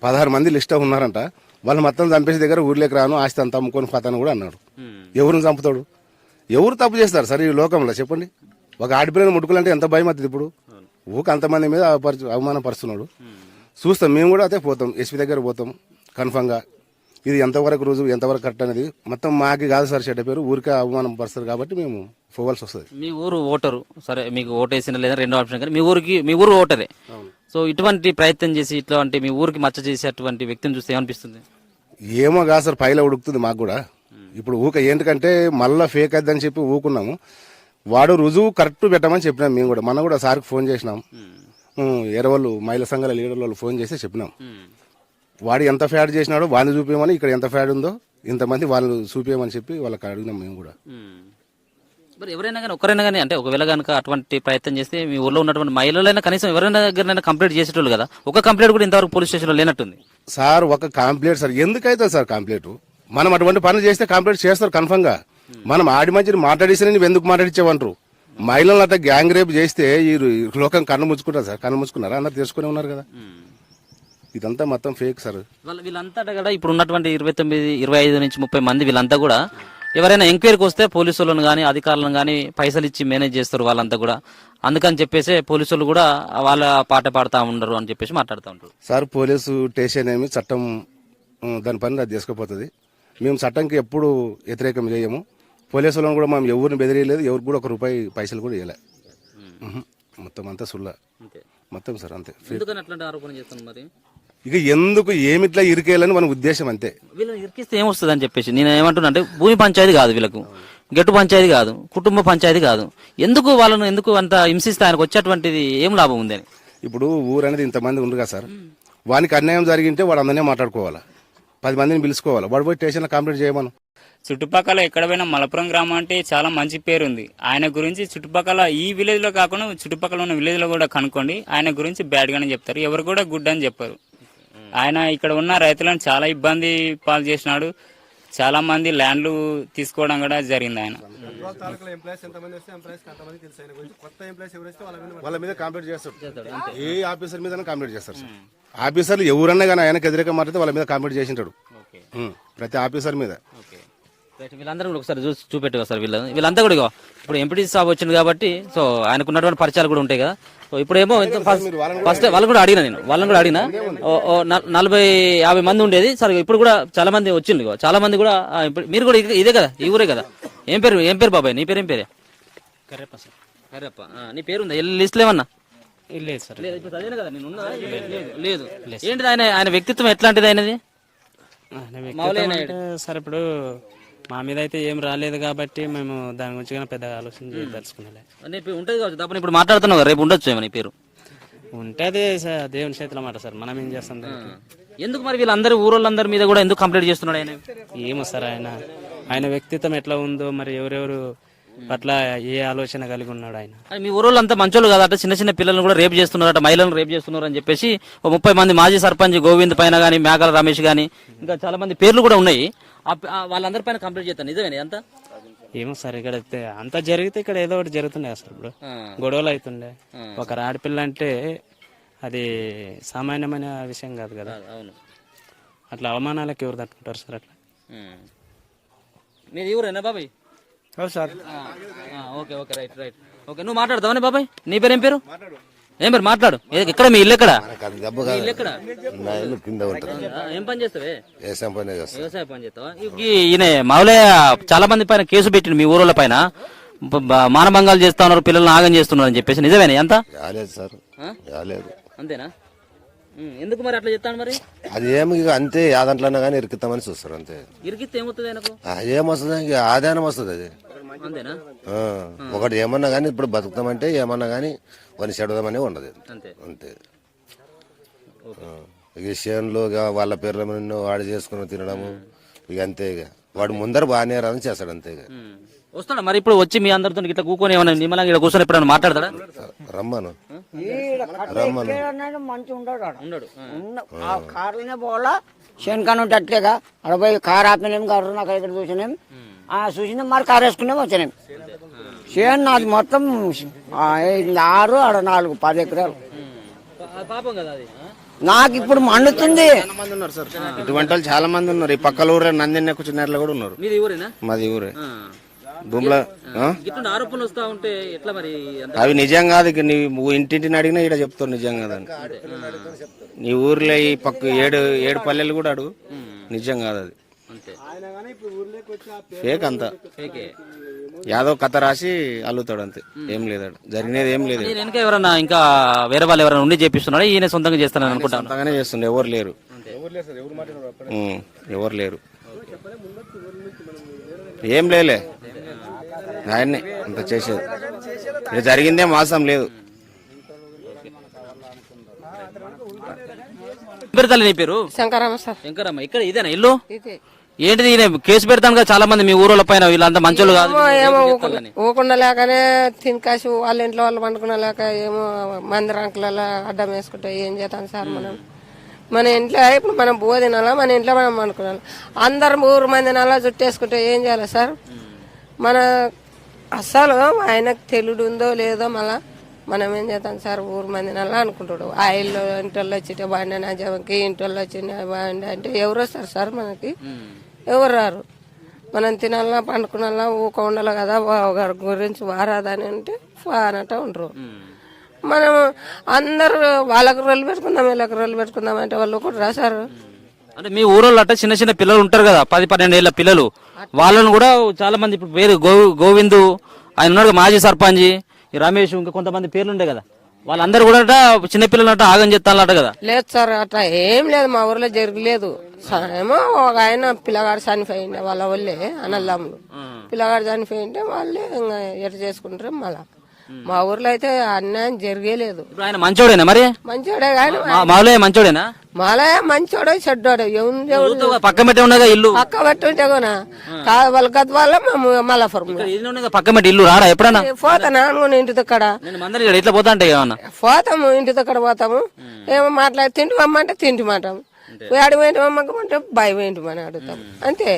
16 మంది లిస్ట్ ఉన్నారంట. వాళ్ళు మొత్తం చంపేసే దగ్గర ఊర్లోకి రాను, ఆస్తి అంతా అమ్ముకొని పోతాను కూడా అన్నాడు. ఎవరిని చంపుతాడు? ఎవరు తప్పు చేస్తారు సార్ ఈ లోకంలో చెప్పండి? ఒక ఆడపిల్లని ముట్టుకోవాలంటే ఎంత భయం అవుతుంది. ఇప్పుడు ఊక అంతమంది మీద అవమానపరుస్తున్నాడు. చూస్తాం మేము కూడా అదే పోతాం, ఎస్పీ దగ్గర పోతాం కన్ఫర్మ్ గా. ఇది ఎంతవరకు రుజువు, ఎంతవరకు కరెక్ట్ అనేది మొత్తం మాకి కాదు సార్ చెడ్డ పేరు, ఊరికే అవమానం పరుస్తారు కాబట్టి మేము పోవాల్సి వస్తుంది.
మీ ఊరు ఓటరు, సరే మీకు ఓటేసిన లేదా రెండో ఆప్షన్, కానీ మీ ఊరు ఓటరే. సో ఇటువంటి ప్రయత్నం చేసి ఇట్లాంటి మీ ఊరికి మచ్చ చేసేటువంటి వ్యక్తిని చూస్తే ఏమనిపిస్తుంది?
ఏమో కాదు సార్, పైలో ఉడుకుతుంది మాకు కూడా. ఇప్పుడు ఊక ఏంటంటే మళ్ళా ఫేక్ అయిద్దని చెప్పి ఊకున్నాము. వాడు రుజువు కరెక్ట్ పెట్టమని చెప్పినాం మేము కూడా. మనం కూడా సార్కి ఫోన్ చేసినాం, ఎరవళ్ళు మహిళా సంఘాల లీడర్ వాళ్ళు ఫోన్ చేసి చెప్పినాం. వాడు ఎంత ఫ్యాడ్ చేసినాడో వాడిని చూపించమని, ఇక్కడ ఎంత ఫ్యాడ్ ఉందో ఇంతమంది వాళ్ళు చూపించమని చెప్పి వాళ్ళకి అడిగినాం మేము కూడా.
మరి ఎవరైనా కానీ ఒక్కరైనా కానీ అంటే ఒకవేళ కనుక అటువంటి ప్రయత్నం చేస్తే మీ ఊళ్ళో ఉన్నటువంటి మహిళలైనా కనీసం ఎవరైనా దగ్గర కంప్లైంట్ చేసేటోళ్ళు కదా. ఒక కంప్లైంట్ కూడా ఇంతవరకు పోలీస్ స్టేషన్లో లేనట్టుంది
సార్. ఒక కంప్లైంట్ సార్ ఎందుకైతే సార్ కంప్లైంట్? మనం అటువంటి పనులు చేస్తే కంప్లైంట్ చేస్తారు కన్ఫర్మ్ గా. మనం ఆడి మధ్యని మాట్లాడిస్తే నువ్వు ఎందుకు మాట్లాడించావంటారు? మహిళలను అట్లా గ్యాంగ్ రేప్ చేస్తే ఈ లోకం కన్ను ముచ్చుకుంటారు సార్. కన్ను ముచ్చుకున్నారా? అందరు తెలుసుకునే ఉన్నారు కదా. ఇదంతా మొత్తం ఫేక్ సార్.
వీళ్ళంతా కూడా ఇప్పుడు ఉన్నటువంటి 25 నుంచి 30 మంది వీళ్ళంతా కూడా ఎవరైనా ఎంక్వైరీకి వస్తే పోలీసులను కానీ అధికారులను కానీ పైసలు ఇచ్చి మేనేజ్ చేస్తారు వాళ్ళంతా కూడా. అందుకని చెప్పేసి పోలీసులు కూడా వాళ్ళ పాట పాడుతూ ఉండరు అని చెప్పేసి మాట్లాడుతూ ఉంటారు
సార్. పోలీసు స్టేషన్ ఏమి చట్టం దాని పని అది చేసుకుపోతుంది. మేము చట్టంకి ఎప్పుడు వ్యతిరేకం చేయము. పోలీసులను కూడా మనం ఎవరిని బెదిరియలేదు, ఎవరికి కూడా ₹1 పైసలు కూడా ఇవ్వలే. మొత్తం అంతా సుల్లా మొత్తం సార్. అంతే. ఇక ఎందుకు ఏమిట్లా ఇరికేయాలని మన ఉద్దేశం అంతే.
వీళ్ళని ఇరికిస్తే ఏమొస్తుంది అని చెప్పేసి నేను ఏమంటున్నా అంటే భూమి పంచాయతీ కాదు వీళ్ళకు, గట్టు పంచాయతీ కాదు, కుటుంబ పంచాయతీ కాదు. వాళ్ళను ఎందుకు అంత హింసిస్తే ఆయనకు వచ్చేటువంటిది ఏం లాభం ఉంది అని.
ఇప్పుడు ఊరు అనేది ఇంతమంది ఉండరు కదా సార్. వానికి అన్యాయం జరిగింటే వాడు అందరినీ మాట్లాడుకోవాలా, 10 మందిని పిలుచుకోవాలా. వాడు పోయి స్టేషన్లో కంప్లైంట్ చేయమను.
చుట్టుపక్కల ఎక్కడ పోయినా మలపురం గ్రామం అంటే చాలా మంచి పేరు ఉంది. ఆయన గురించి చుట్టుపక్కల ఈ విలేజ్ లో కాకుండా చుట్టుపక్కల ఉన్న విలేజ్ లో కూడా కనుక్కోండి, ఆయన గురించి బ్యాడ్ గానే చెప్తారు, ఎవరు కూడా గుడ్ అని చెప్పారు. ఆయన ఇక్కడ ఉన్న రైతులను చాలా ఇబ్బంది పాలు చేసినాడు, చాలా మంది ల్యాండ్లు తీసుకోవడం కూడా జరిగింది. ఆయన
వాళ్ళ మీద కంప్లీట్ చేస్తాడు, ఏ ఆఫీసర్ మీద కంప్లీట్ చేస్తారు సార్. ఆఫీసర్లు ఎవరన్నా కానీ ఆయనకు వ్యతిరేకంగా మాట్లాడితే వాళ్ళ మీద కంప్లీట్ చేసింటాడు, ప్రతి ఆఫీసర్ మీద.
వీళ్ళందరూ కూడా ఒకసారి చూపెట్టు సార్. వీళ్ళంతా కూడా ఇగో ఇప్పుడు ఎంపీటీ సాబ్ వచ్చింది కాబట్టి సో ఆయనకు ఉన్నటువంటి పరిచయాలు కూడా ఉంటాయి కదా. సో ఇప్పుడేమో ఫస్ట్ వాళ్ళని కూడా అడిగిన, నేను వాళ్ళని కూడా అడిగిన, 40-50 మంది ఉండేది సార్. ఇప్పుడు కూడా చాలా మంది వచ్చింది, చాలా మంది కూడా. మీరు కూడా ఇదే కదా, ఈ ఊరే కదా. ఏం పేరు బాబాయ్? నీ పేరు ఏం పేరే?
కరెప్ప సార్.
కరెప్ప. నీ పేరు ఉందా లిస్ట్ ఏమన్నా?
లేదు సార్.
లేదు. ఏంటిది ఆయన వ్యక్తిత్వం ఎట్లాంటిది ఆయనది?
సార్ ఇప్పుడు మా మీద అయితే ఏం రాలేదు కాబట్టి మేము దాని గురించి పెద్దగా ఆలోచన చేయదలుచుకున్నాలే.
ఉంటది కావచ్చు తప్పని ఇప్పుడు మాట్లాడుతున్నావు కదా, రేపు ఉండొచ్చు ఏమని పేరు
ఉంటది సార్. దేవుని చేతుల మాట సార్, మనం ఏం చేస్తాం.
ఎందుకు మరి వీళ్ళందరూ ఊరోళ్ళందరి మీద కూడా ఎందుకు కంప్లైంట్ చేస్తున్నాడు ఆయన?
ఏమో సార్, ఆయన వ్యక్తిత్వం ఎట్లా ఉందో మరి ఎవరెవరు పట్ల ఏ ఆలోచన కలిగి ఉన్నాడు ఆయన.
మీ ఊరోళ్ళంతా మంచోళ్ళు కాదట, చిన్న చిన్న పిల్లలను కూడా రేపు చేస్తున్నారట, మహిళలను రేపు చేస్తున్నారు అని చెప్పేసి 30 మంది మాజీ సర్పంచ్ గోవింద్ పైన గానీ, మేకల రమేష్ గానీ, ఇంకా చాలా మంది పేర్లు కూడా ఉన్నాయి. వాళ్ళందరి పైన కంప్లైంట్ చేస్తాను, నిజమేనా అంతా?
ఏమో సార్, ఇక్కడ అంతా జరిగితే ఇక్కడ ఏదో ఒకటి జరుగుతుండే అసలు. ఇప్పుడు గొడవలు అవుతుండే. ఒక ఆడపిల్ల అంటే అది సామాన్యమైన విషయం కాదు కదా.
అవును.
అట్లా అవమానాలకు ఎవరు తట్టుకుంటారు సార్? అట్లా
మీది ఊరేనా బాబాయ్?
Sir.
Okay okay, right right. Okay, నువ్వు మాట్లాడతావా బాబాయ్? నీ పేరు ఏం పేరు? ఏం పేరు? మాట్లాడు. ఎక్కడ మీ ఇల్లు? ఎక్కడ ఇల్లు? ఎక్కడ?
కింద ఉంటుంది.
ఏం పని చేస్తావే?
వ్యవసాయం
పని చేస్తావా? ఈయన మామూలుగా చాలా మంది పైన కేసు పెట్టిండు మీ ఊరోళ్ళ పైన, మానభంగాలు చేస్తా ఉన్నారు, పిల్లల్ని ఆగం చేస్తున్నారు అని చెప్పేసి, నిజమేనా? ఎంత
సార్
అంతేనా? ఎందుకు మరి అట్లా చెప్తాను మరి?
అది ఏమి అంతే, యాదంట్లన్నా కానీ ఇరికిస్తామని చూస్తారు అంతే.
ఇరికిస్తే ఏమవుతుంది ఆయనకు?
ఏమొస్తుంది, ఆదాయం వస్తుంది. అది
అంతేనా?
ఒకటి ఏమన్నా కానీ ఇప్పుడు బతుకుతామంటే ఏమన్నా కానీ వాడిని చెడదామని ఉండదు అంతే. ఇక చేనులో వాళ్ళ పేర్ల మీద వాడు చేసుకుని తినడము ఇక అంతే. ఇక వాడు ముందర బాగానే రాదని చేస్తాడు అంతే. ఇక
వస్తాడా మరి? ఇప్పుడు వచ్చి మీ అందరితో ఇట్లా కూర్చొని ఏమన్నా నిమ్మలంగా ఇక్కడ కూర్చొని ఎప్పుడైనా మాట్లాడతాడా?
రమ్మను
మంచిగా ఉండడు. కారులోనే పోవాలా, శనకాన ఉంటే అట్లేగా అడపోయి కారు ఆపినాం, కారు నాకు ఇక్కడ చూసినాం, చూసినాం మరి కారు వేసుకున్నాం వచ్చినాం. చేను నాది మొత్తం 6 ఆడ 4 10 ఎకరాలు.
పాపం కదా అది.
నాకు ఇప్పుడు మండుతుంది.
ఇటువంటి వాళ్ళు చాలా మంది ఉన్నారు. ఈ పక్కల ఊరే నందిన్న కూర్చున్నట్లు కూడా ఉన్నారు.
మీది ఊరేనా?
మాది ఊరే. భూమిలో
ఇటువంటి ఆరోపణలు వస్తా ఉంటే ఎట్లా మరి?
అవి నిజం కాదు. ఇక నువ్వు ఇంటింటిని అడిగినా ఇక్కడ చెప్తావు నిజం కాదని. నీ ఊర్లో ఈ పక్క 7 పల్లెలు కూడా అడుగు, నిజం కాదు అది. ఫేక్ అంతా. యాదవ్ కథ రాసి అల్లుతాడు అంతే, ఏం లేదు జరిగినది ఏం లేదు.
వెనక ఎవరన్నా ఇంకా వేరే వాళ్ళు ఎవరైనా ఉండి చేపిస్తున్నాడా? ఈయన సొంతంగా చేస్తానని అనుకుంటాను.
సొంతంగానే చేస్తుండే, ఎవరు లేరు. ఎవరు లేరు, ఏం లేలే. ఆయన్నే అంత చేసేది. ఇది జరిగిందే మాసం లేదు.
తల్లి నీ పేరు?
శంకరమ్మ సార్.
శంకరమ్మ. ఇక్కడ ఇదేనా ఇల్లు? ఏంటిది? కేసు పెడతాను కదా చాలా మంది మీ ఊరోళ్ళ పైన, వీళ్ళంతా మంచోళ్ళు కాదు.
ఊకుండా లేకనే తినకాసి వాళ్ళ ఇంట్లో వాళ్ళు పండుకున్న లేక ఏమో మంది రంకులలో అడ్డం వేసుకుంటే ఏం చేస్తాం సార్? మన ఇంట్లో ఇప్పుడు మనం బో తినాలా, మన ఇంట్లో మనం పండుకున్నాం. అందరు 3 మంది నెల చుట్టేసుకుంటే ఏం చేయాలి సార్? మన అస్సలు ఆయనకు తెలుడు ఉందో లేదో మళ్ళా మనం ఏం చేస్తాం సార్? 3 మంది నెల అనుకుంటాడు. ఆ ఇల్లు ఇంట్లో వచ్చితే బాండి, నా జవంకి ఇంట్లో వచ్చిన బాండి అంటే ఎవరు వస్తారు సార్? మనకి ఎవరు రారు. మనం తినాలా పండుకున్నా ఊక ఉండాలి కదా, ఒకరి గురించి వారాదని అంటే అన్నట్టు ఉండరు. మనం అందరు వాళ్ళకి రోలు పెట్టుకుందాం, వీళ్ళకి రోలు పెట్టుకుందాం అంటే వాళ్ళు కూడా రాశారు.
అంటే మీ ఊరోళ్ళు అట్ట చిన్న చిన్న పిల్లలు ఉంటారు కదా, 10-12 ఏళ్ల పిల్లలు, వాళ్ళను కూడా చాలా మంది ఇప్పుడు పేరు గోవిందు ఆయన ఉన్నాడు, మాజీ సర్పంచ్ ఈ రమేష్, ఇంకా కొంతమంది పేర్లు ఉండే కదా, వాళ్ళందరూ కూడా చిన్నపిల్లలు అట్ట ఆగం చేస్తానట కదా.
లేదు సార్, అట్లా ఏం లేదు, మా ఊర్లో జరగలేదు. ఏమో ఒక ఆయన పిల్లగాడు చనిపోయిండే వాళ్ళ వాళ్ళే అన్నదమ్ములు, పిల్లగాడు చనిపోయింటే వాళ్ళే ఇంకా ఎట చేసుకుంటారు. మళ్ళా మా ఊర్లో అయితే అన్యాయం జరిగేలేదు.
ఆయన మంచోడేనా మరి?
మంచోడే కానీ
మామూలుగా మంచోడేనా?
మళ్ళా మంచోడో చెడ్డోడో ఎవరు
పక్క పెట్టే ఉండగా ఇల్లు
పక్క పెట్టుంటే కూడా వాళ్ళ గత వాళ్ళ మల్లాపురం
ఇల్లు ఉండగా పక్క పెట్టి ఇల్లు రాడా ఎప్పుడన్నా
పోతాను అనుకుని ఇంటి దగ్గర
నేను మందరి ఇట్లా పోతా అంటే ఏమన్నా
పోతాము ఇంటి దగ్గర పోతాము ఏమో మాట్లాడి తింటామంటే తింటామంటాము ఆడి పోయింటామంటే భయం ఏంటమని అడుగుతాం అంతే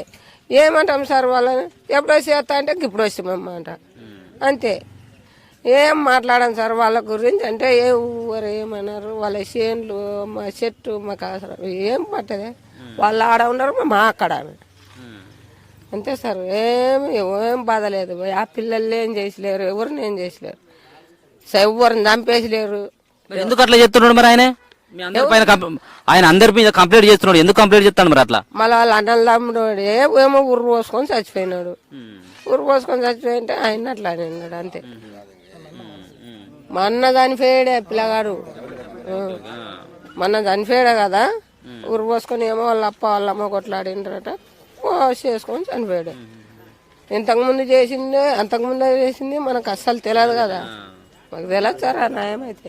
ఏమంటాం సార్ వాళ్ళని ఎప్పుడో చేస్తా అంటే ఇప్పుడు వస్తామమ్మ అంట అంతే ఏం మాట్లాడాం సార్ వాళ్ళ గురించి అంటే ఏ ఊరు ఏమన్నారు వాళ్ళ చేన్లు మా చెట్టు మాకు అవసరం ఏం పట్టదే వాళ్ళు ఆడ ఉన్నారు మా అక్కడ అంతే సార్ ఏం బాధ లేదు ఆ పిల్లలు ఏం చేసలేరు ఎవరిని ఏం చేసలేరు ఎవరిని చంపేసలేరు
ఎందుకు అట్లా చెప్తున్నాడు మరి ఆయన మీ అందరి పైన ఆయన అందరి మీద కంప్లైంట్ చేస్తున్నాడు ఎందుకు కంప్లైంట్ చేస్తాడు మరి అట్లా
మళ్ళీ వాళ్ళ అన్నలు తమ్ముడు ఏమో ఉరు పోసుకొని చచ్చిపోయినాడు ఉరు పోసుకొని చచ్చిపోయింటే ఆయన అట్లా అన్నాడు అంతే మా అన్న చనిపోయాడే పిల్లగాడు మొన్న చనిపోయాడు కదా ఉరు పోసుకొని ఏమో వాళ్ళ అప్ప వాళ్ళ అమ్మ కొట్లాడింటారట చేసుకొని చనిపోయాడు ఇంతకుముందు చేసింది అంతకుముందు చేసింది మనకు అస్సలు తెలియదు కదా మాకు తెలియదు సార్ ఆ న్యాయం అయితే